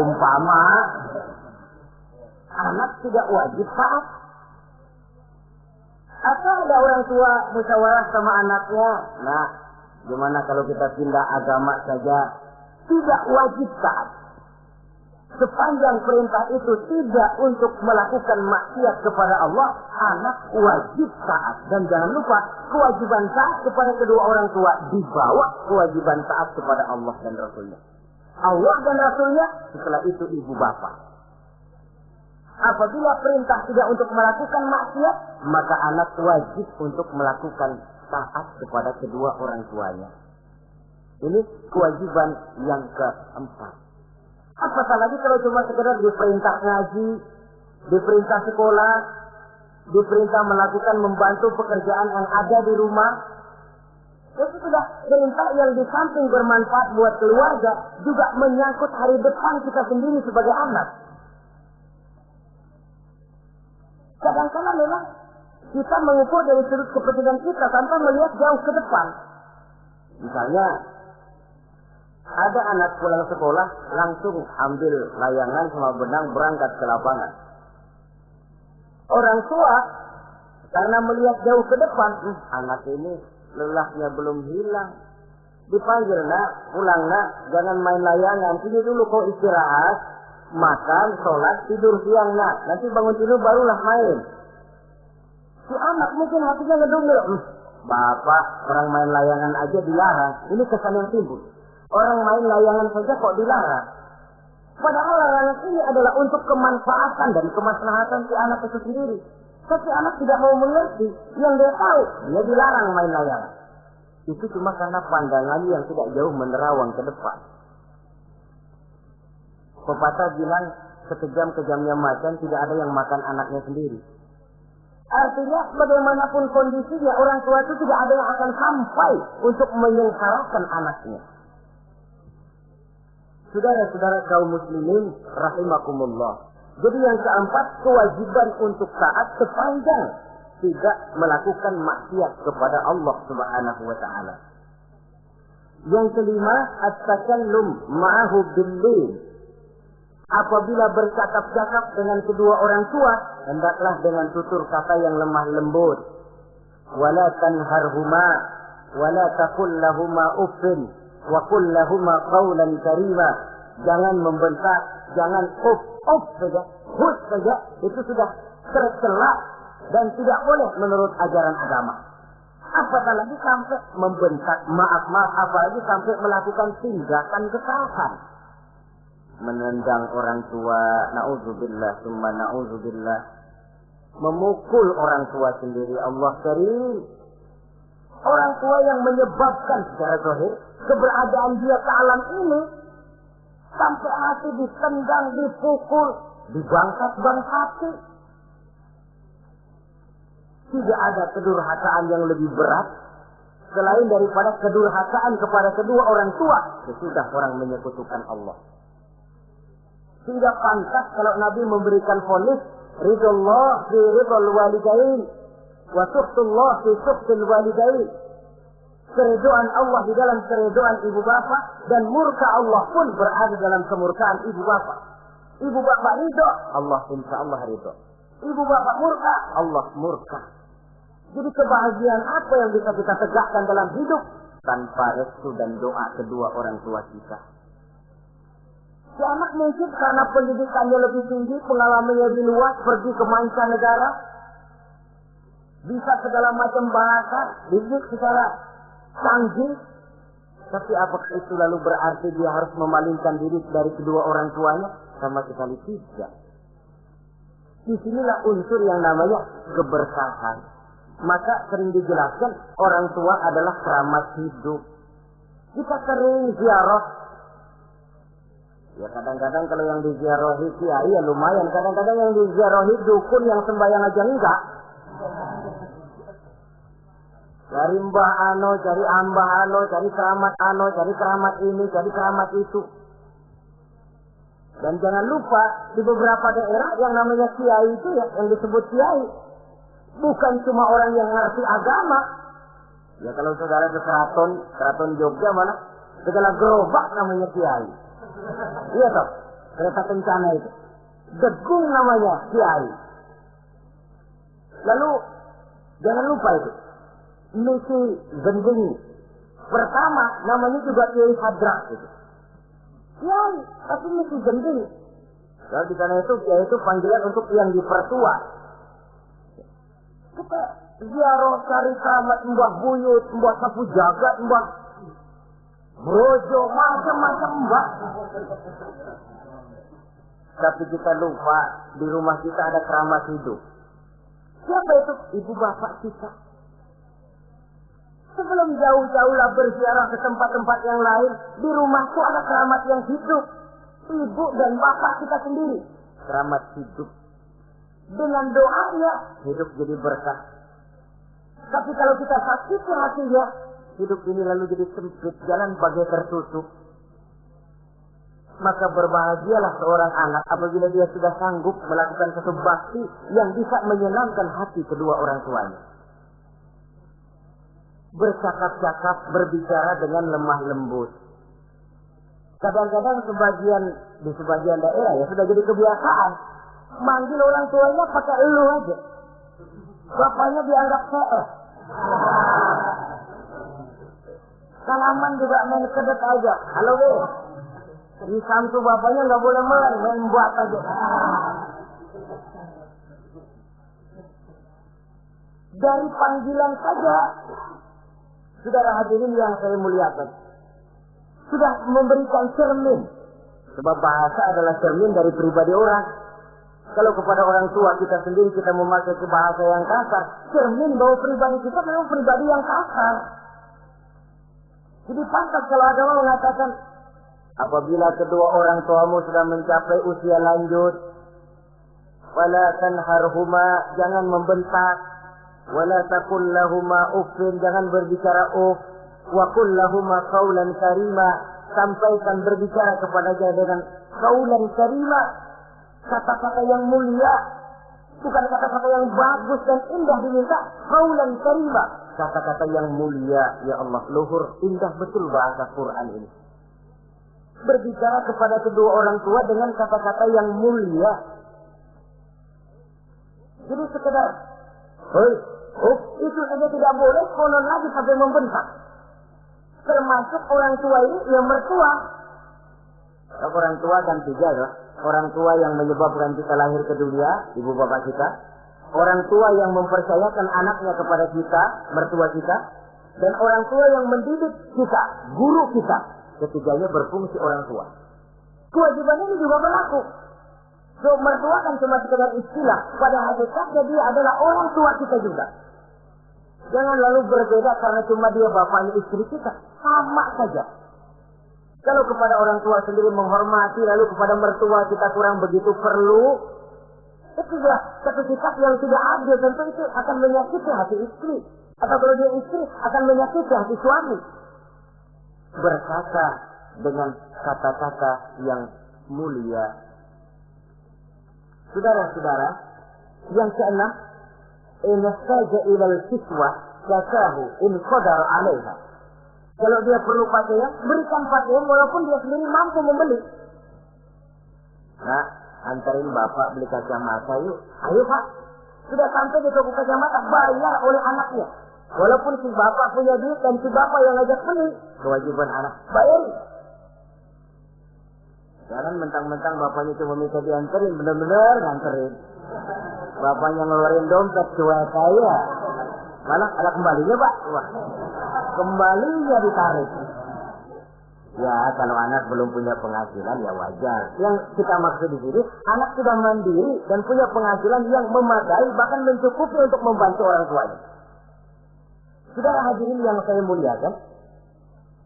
Umpama anak tidak wajib taat. Atau ada orang tua musyawarah sama anaknya, "Nah, gimana kalau kita pindah agama saja?" Tidak wajib taat. Sepanjang perintah itu tidak untuk melakukan maksiat kepada Allah, anak wajib taat. Dan jangan lupa, kewajiban taat kepada kedua orang tua dibawa kewajiban taat kepada Allah dan Rasulnya. Allah dan Rasulnya, setelah itu ibu bapak. Apabila perintah tidak untuk melakukan maksiat, maka anak wajib untuk melakukan taat kepada kedua orang tuanya. Ini kewajiban yang keempat. Apatah lagi kalau cuma sekedar diperintah ngaji, diperintah sekolah, diperintah melakukan membantu pekerjaan yang ada di rumah. Itu sudah perintah yang di samping bermanfaat buat keluarga, juga menyangkut hari depan kita sendiri sebagai anak. Kadang-kadang memang kita mengukur dari sudut kepentingan kita tanpa melihat jauh ke depan. Misalnya, ada anak pulang sekolah, langsung ambil layangan sama benang berangkat ke lapangan. Orang tua, karena melihat jauh ke depan, anak ini lelahnya belum hilang. Dipanggil, "Nak, pulang nak, jangan main layangan. Sini dulu kau istirahat, makan, sholat, tidur siang nak. Nanti bangun tidur barulah main." Si anak mungkin hatinya ngedumel, "Bapak, orang main layangan aja dilarang." Ini kesan yang timbul. Orang main layangan saja kok dilarang. Padahal larangan ini adalah untuk kemanfaatan dan kemaslahatan si anak itu sendiri. Tapi anak tidak mau mengerti. Yang dia tahu, dia dilarang main layangan. Itu cuma karena pandangannya yang tidak jauh menerawang ke depan. Pepatah bilang, sekejam-kejamnya macan tidak ada yang makan anaknya sendiri. Artinya bagaimanapun kondisinya, orang tua itu tidak ada yang akan sampai untuk menyengsarakan anaknya. Saudara-saudara kaum muslimin rahimakumullah. Jadi yang keempat, kewajiban untuk taat sepanjang tidak melakukan maksiat kepada Allah Subhanahu wa taala. Yang kelima, at-takallum ma'ahu bil-lail. Apabila bercakap-cakap dengan kedua orang tua, hendaklah dengan tutur kata yang lemah lembut. Wala tanharhuma wala taqul lahumā uffin wa qul lahumā qawlan karīmā. Jangan membentak, jangan uff saja, hus saja, itu sudah tercela dan tidak boleh menurut ajaran agama. Apatah lagi sampai membentak, maaf, apalagi sampai melakukan tindakan kekerasan. Menendang orang tua, na'udzubillah, summa na'udzubillah. Memukul orang tua sendiri, Allah karim. Orang tua yang menyebabkan secara zahir keberadaan dia ke alam ini, sampai hati ditendang, dipukul, dibangkat-bangkati. Tidak ada kedurhakaan yang lebih berat selain daripada kedurhakaan kepada kedua orang tua sesudah orang menyekutukan Allah. Tidak pantas kalau Nabi memberikan vonis ridullah fi ridul walidain wa suhtullah fi suhtul walidain. Keridhaan Allah di dalam keridhaan ibu bapa dan murka Allah pun berada dalam kemurkaan ibu bapa. Ibu bapa ridho, Allah insya Allah ridho. Ibu bapa murka, Allah murka. Jadi kebahagiaan apa yang bisa kita tegakkan dalam hidup tanpa restu dan doa kedua orang tua kita? Si anak mungkin karena pendidikannya lebih tinggi, pengalamannya lebih luas, pergi ke mancanegara, bisa segala macam bahasa, didik secara canggih. Tapi apakah itu lalu berarti dia harus memalingkan diri dari kedua orang tuanya? Sama sekali tidak. Disinilah unsur yang namanya keberkahan. Maka sering dijelaskan orang tua adalah keramat hidup. Kita sering ziarah. Ya kadang-kadang kalau yang diziarahi kiai ya lumayan. Kadang-kadang yang diziarahi dukun yang sembahyang aja enggak. Cari mbah ano, cari ambah ano, cari keramat ano, cari keramat ini, cari keramat itu. Dan jangan lupa di beberapa daerah yang namanya kiai itu ya, yang disebut kiai bukan cuma orang yang ngerti agama. Ya kalau saudara ke keraton Jogja mana segala gerobak namanya kiai. Iya toh, kereta kencana itu degung namanya kiai. Lalu jangan lupa itu misi gendeng pertama namanya juga Kiai Hadrak itu. Kiai, tapi misi gendeng. Kalau di sana itu kiai itu panggilan untuk yang dipertua. Kita ziarah cari keramat Mbah Buyut, Mbah Sapu Jagat, Mbah Brojo, macam-macam mbah. Tapi kita lupa di rumah kita ada keramat hidup. Siapa itu? Ibu bapak kita. Sebelum jauh-jauhlah berziarah ke tempat-tempat yang lain, di rumahku ada keramat yang hidup. Ibu dan bapak kita sendiri. Keramat hidup. Dengan doanya, hidup jadi berkah. Tapi kalau kita sakiti hatinya, hidup ini lalu jadi sempit, jalan bagai tertutup. Maka berbahagialah seorang anak apabila dia sudah sanggup melakukan satu bakti yang bisa menyenangkan hati kedua orang tuanya. Bercakap-cakap, berbicara dengan lemah lembut. Kadang-kadang di sebagian daerah ya sudah jadi kebiasaan. Manggil orang tuanya pakai elu aja. Bapaknya dianggap CS. Salaman juga main kedet aja. Halo weh. Di santu bapaknya nggak boleh main buat aja. Dari panggilan saja, saudara hadirin yang saya muliakan, sudah memberikan cermin. Sebab bahasa adalah cermin dari pribadi orang. Kalau kepada orang tua kita sendiri kita memakai bahasa yang kasar, cermin bahwa pribadi kita memang pribadi yang kasar. Jadi pantas kalau agama mengatakan, apabila kedua orang tuamu sudah mencapai usia lanjut, wala tanharhuma, jangan membentak, wala taqul lahuma uffin, jangan berbicara uff, wa qul lahuma qaulan karima, sampaikan berbicara kepadanya dengan qaulan karima, kata-kata yang mulia, bukan kata-kata yang bagus dan indah diminta, qaulan karima, kata-kata yang mulia. Ya Allah, luhur indah betul bahasa Quran ini. Berbicara kepada kedua orang tua dengan kata-kata yang mulia. Jadi sekedar itu saja tidak boleh, konon lagi sampai membentak. Termasuk orang tua ini yang mertua. Orang tua kan tiga ya. Orang tua yang menyebabkan kita lahir ke dunia, ibu bapak kita. Orang tua yang mempercayakan anaknya kepada kita, mertua kita. Dan orang tua yang mendidik kita, guru kita. Ketiganya berfungsi orang tua. Kewajiban ini juga berlaku. So, mertua kan cuma sekedar istilah. Pada hakikatnya dia adalah orang tua kita juga. Jangan lalu berbeda karena cuma dia bapaknya istri kita. Sama saja. Kalau kepada orang tua sendiri menghormati, lalu kepada mertua kita kurang begitu perlu, itu sudah satu sikap yang tidak adil. Tentu itu akan menyakiti hati istri. Atau kalau dia istri, akan menyakiti hati suami. Berkata dengan kata-kata yang mulia. Saudara-saudara, yang keenam, in ihtaja ilal kiswah katahu in qadar 'alaiha. Kalau dia perlu pakaian, berikan pakaian walaupun dia sendiri mampu membeli. Nah, antarin bapak beli kacamata yuk. Ayo pak, Sudah sampai di toko kacamata, bayar oleh anaknya. Walaupun si bapak punya duit dan si bapak yang ngajak beli, kewajiban anak bayarin. Jangan mentang-mentang bapaknya cuma minta dianterin, benar-benar nganterin. Bapaknya ngeluarin dompet cuek saya. Malah ada kembalinya, Pak. Wah, kembalinya ditarik. Ya, kalau anak belum punya penghasilan ya wajar. Yang kita maksud di sini, anak sudah mandiri dan punya penghasilan yang memadai, bahkan mencukupi untuk membantu orang tuanya. Saudara hadirin yang saya muliakan,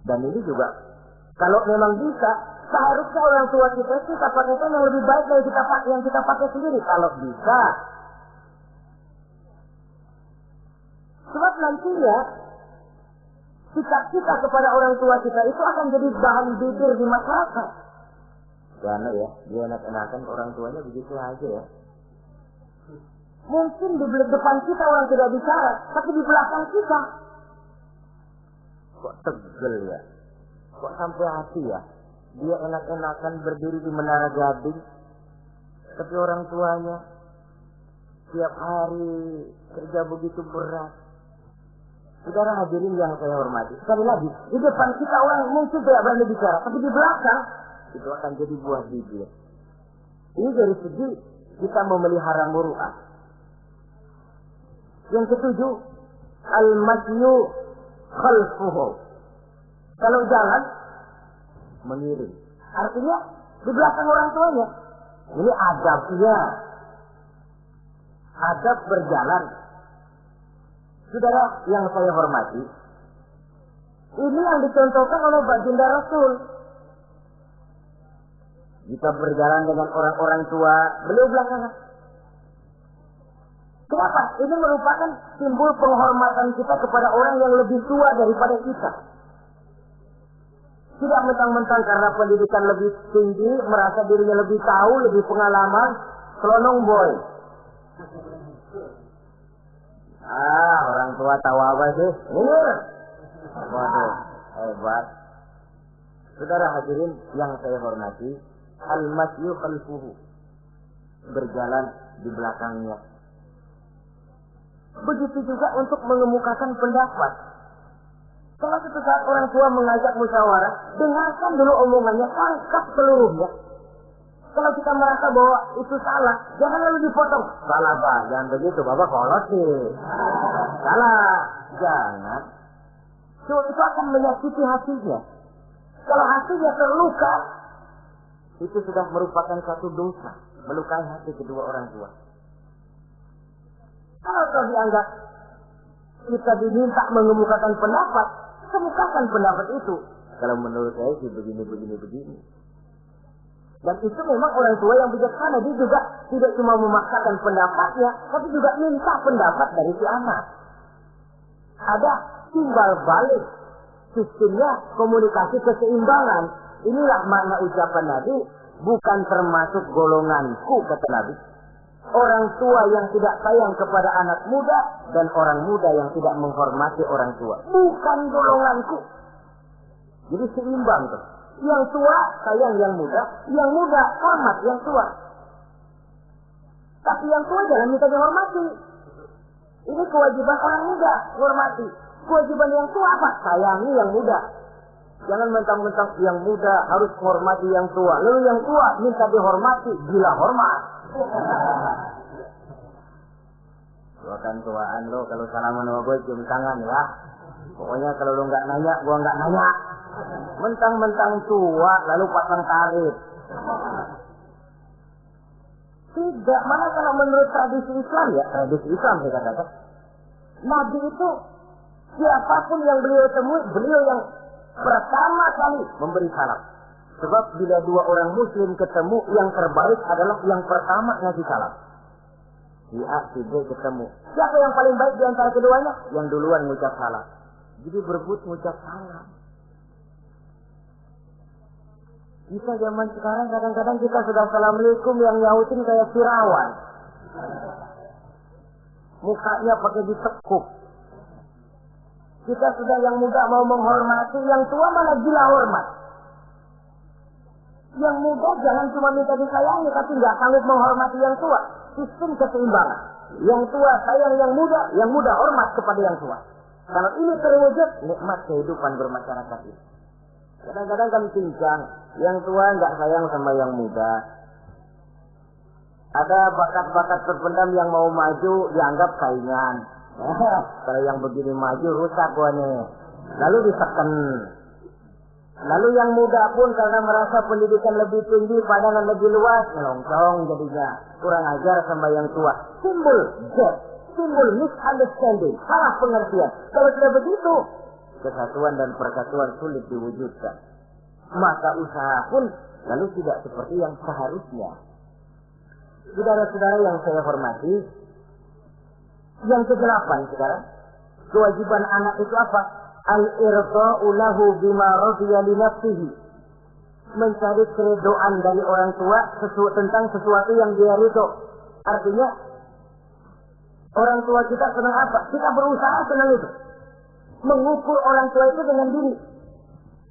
dan ini juga, kalau memang bisa, seharusnya orang tua kita pakaikan yang lebih baik dari yang kita pakai sendiri. Kalau bisa. Sebab nantinya, sikap kita kepada orang tua kita itu akan jadi bahan bibir di masyarakat. Karena ya, dia enak-enakan orang tuanya begitu aja ya. Mungkin di depan kita orang tidak bicara, tapi di belakang kita. Kok tegel ya? Kok sampai hati ya? Dia enak-enakan berdiri di Menara Gading, tapi orang tuanya tiap hari kerja begitu berat. Saudara hadirin yang saya hormati, sekali lagi, di depan kita orang mungkin tidak berani bicara, tapi di belakang itu akan jadi buah bibir. Ini dari segi kita memelihara muru'ah. Yang ketujuh, al-masyu khalfuhu. Kalau jalan, mengiring. Artinya, di belakang orang tuanya. Ini adabnya. Adab berjalan. Saudara yang saya hormati, ini yang dicontohkan oleh baginda Rasul. Jika berjalan dengan orang-orang tua, beliau belakangan. Kenapa? Ini merupakan simbol penghormatan kita kepada orang yang lebih tua daripada kita. Tidak mentang-mentang karena pendidikan lebih tinggi, merasa dirinya lebih tahu, lebih pengalaman, selonong boy. Orang tua tahu apa sih? Waduh, hebat. Saudara hadirin yang saya hormati, al-masyu khalfuhu. Berjalan di belakangnya. Begitu juga untuk mengemukakan pendapat. Kalau suatu saat orang tua mengajak musyawarah, dengarkan dulu omongannya, tangkap seluruhnya. Kalau kita merasa bahwa itu salah, jangan lalu dipotong. Salah Pak, jangan begitu, Bapak kolot sih. Salah, jangan. Itu akan menyakiti hatinya. Kalau hatinya terluka, itu sudah merupakan satu dosa, melukai hati kedua orang tua. Kalau dianggap kita diminta mengemukakan pendapat, kemukakan pendapat itu. Kalau menurut saya sih begini. Dan itu memang orang tua yang bijaksana. Dia juga tidak cuma memaksakan pendapatnya, tapi juga minta pendapat dari si anak. Ada timbal balik. Sistemnya komunikasi keseimbangan. Inilah makna ucapan Nabi, bukan termasuk golonganku, kata Nabi. Orang tua yang tidak sayang kepada anak muda dan orang muda yang tidak menghormati orang tua. Bukan golonganku. Jadi seimbang tuh. Yang tua sayang yang muda hormat yang tua. Tapi yang tua jangan minta dihormati. Ini kewajiban orang muda, hormati. Kewajiban yang tua apa? Sayangi yang muda. Jangan mentang-mentang yang muda harus menghormati yang tua. Lalu yang tua minta dihormati, gila hormat. Tuaan lo kalau salaman sama gue cium tangan ya. Pokoknya kalau lo nggak nanya, gue nggak nanya. Mentang-mentang tua lalu pasang tarif. Tidak, mana kalau menurut tradisi Islam ya, tradisi Islam saya katakan, Nabi itu siapapun yang beliau temui, beliau yang pertama kali memberi salam. Sebab bila dua orang muslim ketemu, yang terbaik adalah yang pertama ngasih salam. Si A, si B ketemu. Siapa yang paling baik di antara keduanya? Yang duluan ngucap salam. Jadi berebut ngucap salam. Kita zaman sekarang kadang-kadang kita sudah assalamualaikum, yang nyautin kayak Firawan. Mukanya pakai ditekuk. Kita sudah yang muda mau menghormati, yang tua malah gila hormat. Yang muda jangan cuma minta disayangi, tapi nggak sanggup menghormati yang tua. Sistem keseimbangan. Yang tua sayang yang muda hormat kepada yang tua. Kalau ini terwujud, nikmat kehidupan bermasyarakat ini. Kadang-kadang kan pincang, yang tua nggak sayang sama yang muda. Ada bakat-bakat terpendam yang mau maju dianggap saingan. Kalau yang begini maju rusak nih. Lalu diseken. Lalu yang muda pun karena merasa pendidikan lebih tinggi, pandangan lebih luas, melongcong jadinya. Kurang ajar sama yang tua. Simbol gap, simbol misunderstanding, salah pengertian. Kalau sudah begitu, kesatuan dan persatuan sulit diwujudkan. Maka usaha pun lalu tidak seperti yang seharusnya. Saudara-saudara yang saya hormati, yang ke-8 sekarang, kewajiban anak itu apa? Al-irda'u lahu bima radiya li nafsihi. Mencari keredoan dari orang tua tentang sesuatu yang dia ridho. Artinya, orang tua kita senang apa? Kita berusaha senang itu. Mengukur orang tua itu dengan diri.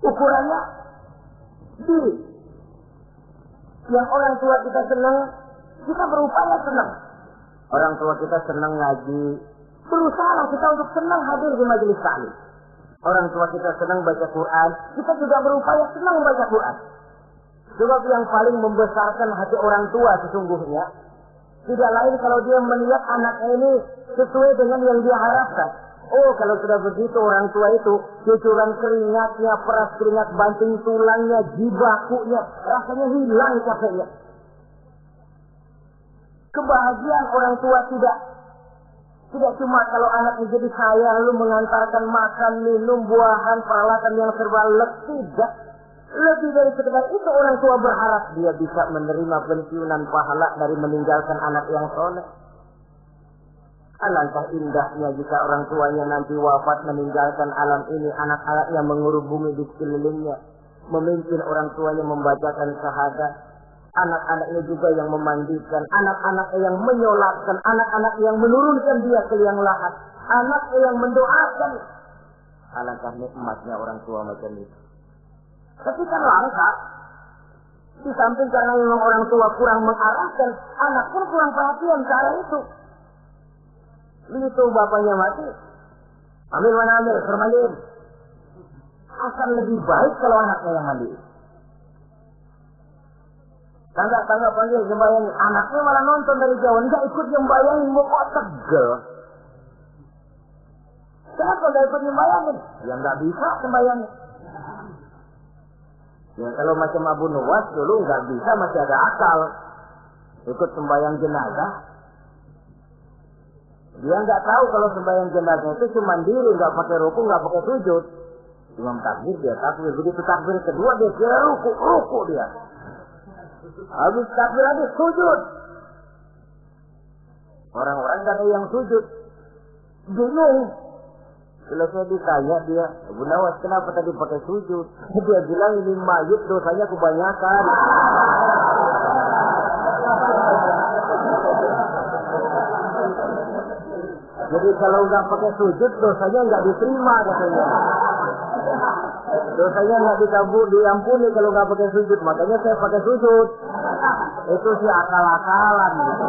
Ukurannya diri. Yang orang tua kita senang, kita berupaya senang. Orang tua kita senang ngaji, berusaha kita untuk senang hadir di majelis taklim. Orang tua kita senang baca Quran, kita juga berupaya senang baca Quran. Sebab yang paling membesarkan hati orang tua sesungguhnya tidak lain kalau dia melihat anaknya ini sesuai dengan yang dia harapkan. Oh, kalau sudah begitu orang tua itu cucuran keringatnya, peras keringat, banting tulangnya, jibakunya, rasanya hilang capeknya. Kebahagiaan orang tua tidak cuma kalau anaknya jadi kaya lalu mengantarkan makan, minum, buahan, peralatan yang serba lengkap. Tidak. Lebih dari sekedar itu orang tua berharap dia bisa menerima pensiunan pahala dari meninggalkan anak yang soleh. Alangkah indahnya jika orang tuanya nanti wafat meninggalkan alam ini, anak-anaknya mengurubungi di sekelilingnya, memimpin orang tuanya membacakan syahadat. Anak-anaknya juga yang memandikan, anak-anaknya yang menyolatkan, anak-anak yang menurunkan dia ke liang lahat, anaknya yang mendoakan. Alangkah nikmatnya orang tua macam itu. Tapi kan langka. Di samping karena memang orang tua kurang mengarahkan, anak pun kurang perhatian ke arah itu. Begitu bapaknya mati, ambil mana ambil, termandiin. Akan lebih baik kalau anaknya yang mandi. Tangga panggil sembahyang, anaknya malah nonton dari jauh, enggak ikut sembahyangin, mau kok tegel. Kenapa enggak ikut sembahyangin? Ya enggak bisa sembahyangin. Ya kalau macam Abu Nuwas dulu enggak bisa, masih ada akal. Ikut sembahyang jenazah. Dia enggak tahu kalau sembahyang jenazah itu cuma diri, enggak pakai ruku, enggak pakai sujud. Imam takbir dia takbir, begitu takbir kedua dia kira ruku dia. Habis takbir habis sujud. Orang-orang gak ada yang sujud. Bingung. Selesai ditanya dia, Abu Nawas kenapa tadi pakai sujud? Dia bilang ini mayit dosanya kebanyakan. Jadi kalau nggak pakai sujud dosanya nggak diterima katanya. Dosanya nggak diampuni kalau nggak pakai sujud. Makanya saya pakai sujud. Itu sih akal-akalan gitu.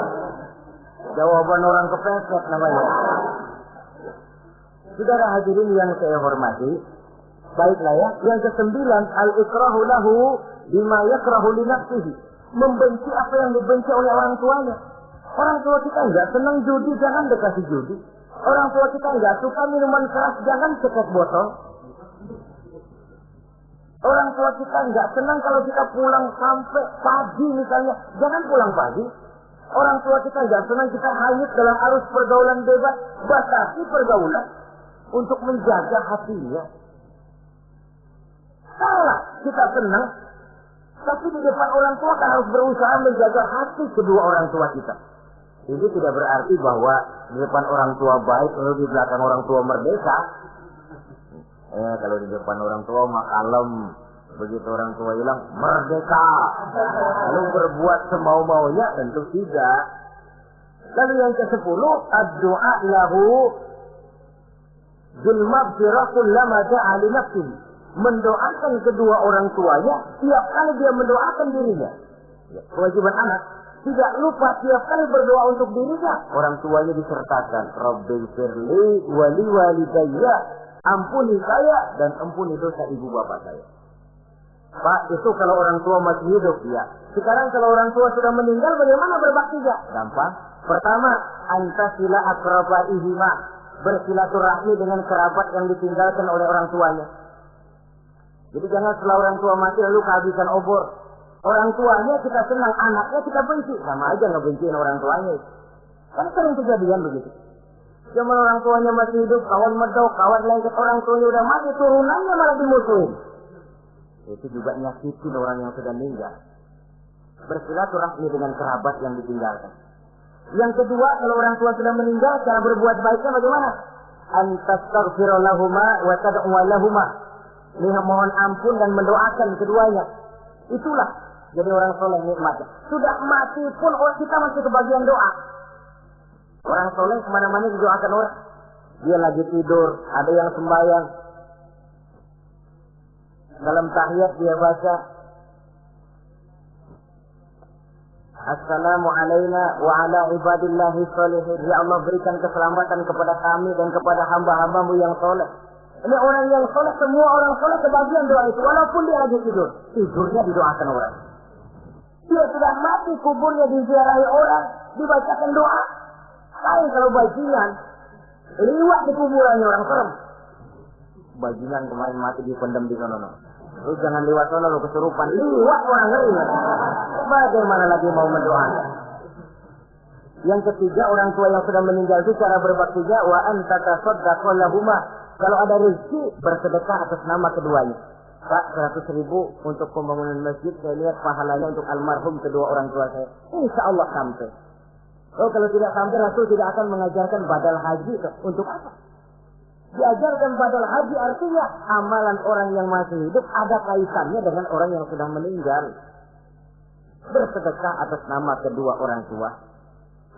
Jawaban orang kepepet namanya. Saudara hadirin yang saya hormati, baiklah ya. Yang ke-9, al-ikrahu lahu bima yakrahu li nafsihi. Membenci apa yang dibenci oleh orang tuanya. Orang tua kita enggak senang judi, jangan dikasih judi. Orang tua kita enggak suka minuman keras, jangan cekek botol. Orang tua kita enggak senang kalau kita pulang sampai pagi misalnya, jangan pulang pagi. Orang tua kita enggak senang kita hanyut dalam arus pergaulan bebas, batasi pergaulan untuk menjaga hatinya. Salah kita senang, tapi di depan orang tua kan harus berusaha menjaga hati kedua orang tua kita. Ini tidak berarti bahwa di depan orang tua baik lalu di belakang orang tua merdeka. Kalau di depan orang tua mah kalem, begitu orang tua hilang merdeka. Lalu berbuat semau-maunya, tentu tidak. Lalu yang ke-10, ad-du'a lahu bil maghfirah kullama da'a li nafsihi. mendoakan kedua orang tuanya tiap kali dia mendoakan dirinya. Ya, kewajiban anak tidak lupa tiap kali berdoa untuk dirinya. Orang tuanya disertakan, Rabbighfirli wa liwalidayya, ampuni saya dan ampuni dosa ibu bapak saya. Pak, itu kalau orang tua masih hidup ya. Sekarang kalau orang tua sudah meninggal, bagaimana berbaktinya? Gampang. Pertama, antasila akrabaihima, bersilaturahmi dengan kerabat yang ditinggalkan oleh orang tuanya. Jadi jangan setelah orang tua mati lalu kehabisan obor. Orang tuanya kita senang, anaknya kita benci. Sama aja ngebenciin orang tuanya. Kan sering kejadian begitu. Zaman orang tuanya masih hidup, kawan medok, kawan lengket, orang tuanya udah mati, turunannya malah dimusuhin. Itu juga nyakitin orang yang sudah meninggal. Bersilaturahmi dengan kerabat yang ditinggalkan. Yang kedua, kalau orang tua sudah meninggal, cara berbuat baiknya bagaimana? Antastaghfira lahuma wa tad'u lahuma. Mohon ampun dan mendoakan keduanya. Itulah jadi orang soleh nikmatnya. Sudah mati pun orang kita masih kebagian doa. Orang soleh kemana-mana didoakan orang. Dia lagi tidur, ada yang sembahyang. Dalam tahiyat dia baca, Assalamu alaina wa ala ibadillahi sholihin. Ya Allah, berikan keselamatan kepada kami dan kepada hamba-hambamu yang soleh. Ini orang yang soleh, semua orang soleh kebagian doa itu. Walaupun dia lagi tidur, tidurnya didoakan orang. Dia sudah mati, kuburnya diziarahi orang, dibacakan doa. Lain kalau bajingan, liwat di kuburannya orang serem. Bajingan kemarin mati dipendam di sana. Lu jangan lewat sana, lu kesurupan. Liwat orang ngeri. Bagaimana lagi mau mendoakan? Yang ketiga, orang tua yang sudah meninggal itu cara berbaktinya wa anta tasaddaqu lahuma. Kalau ada rezeki, bersedekah atas nama keduanya. Pak, 100.000 untuk pembangunan masjid, saya lihat pahalanya untuk almarhum kedua orang tua saya. Insya Allah sampai. Oh, kalau tidak sampai, Rasul tidak akan mengajarkan badal haji. Untuk apa? Diajarkan badal haji artinya amalan orang yang masih hidup ada kaitannya dengan orang yang sudah meninggal. Bersedekah atas nama kedua orang tua.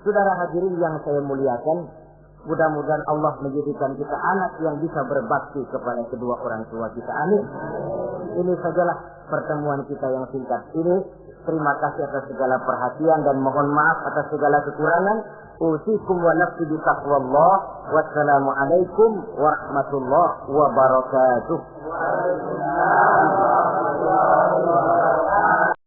Saudara hadirin yang saya muliakan, mudah-mudahan Allah menjadikan kita anak yang bisa berbakti kepada kedua orang tua kita. Amin. Ini sajalah pertemuan kita yang singkat ini. Terima kasih atas segala perhatian dan mohon maaf atas segala kekurangan. Usikum wa nafsi bi taqwallah. Wassalamualaikum warahmatullahi wabarakatuh.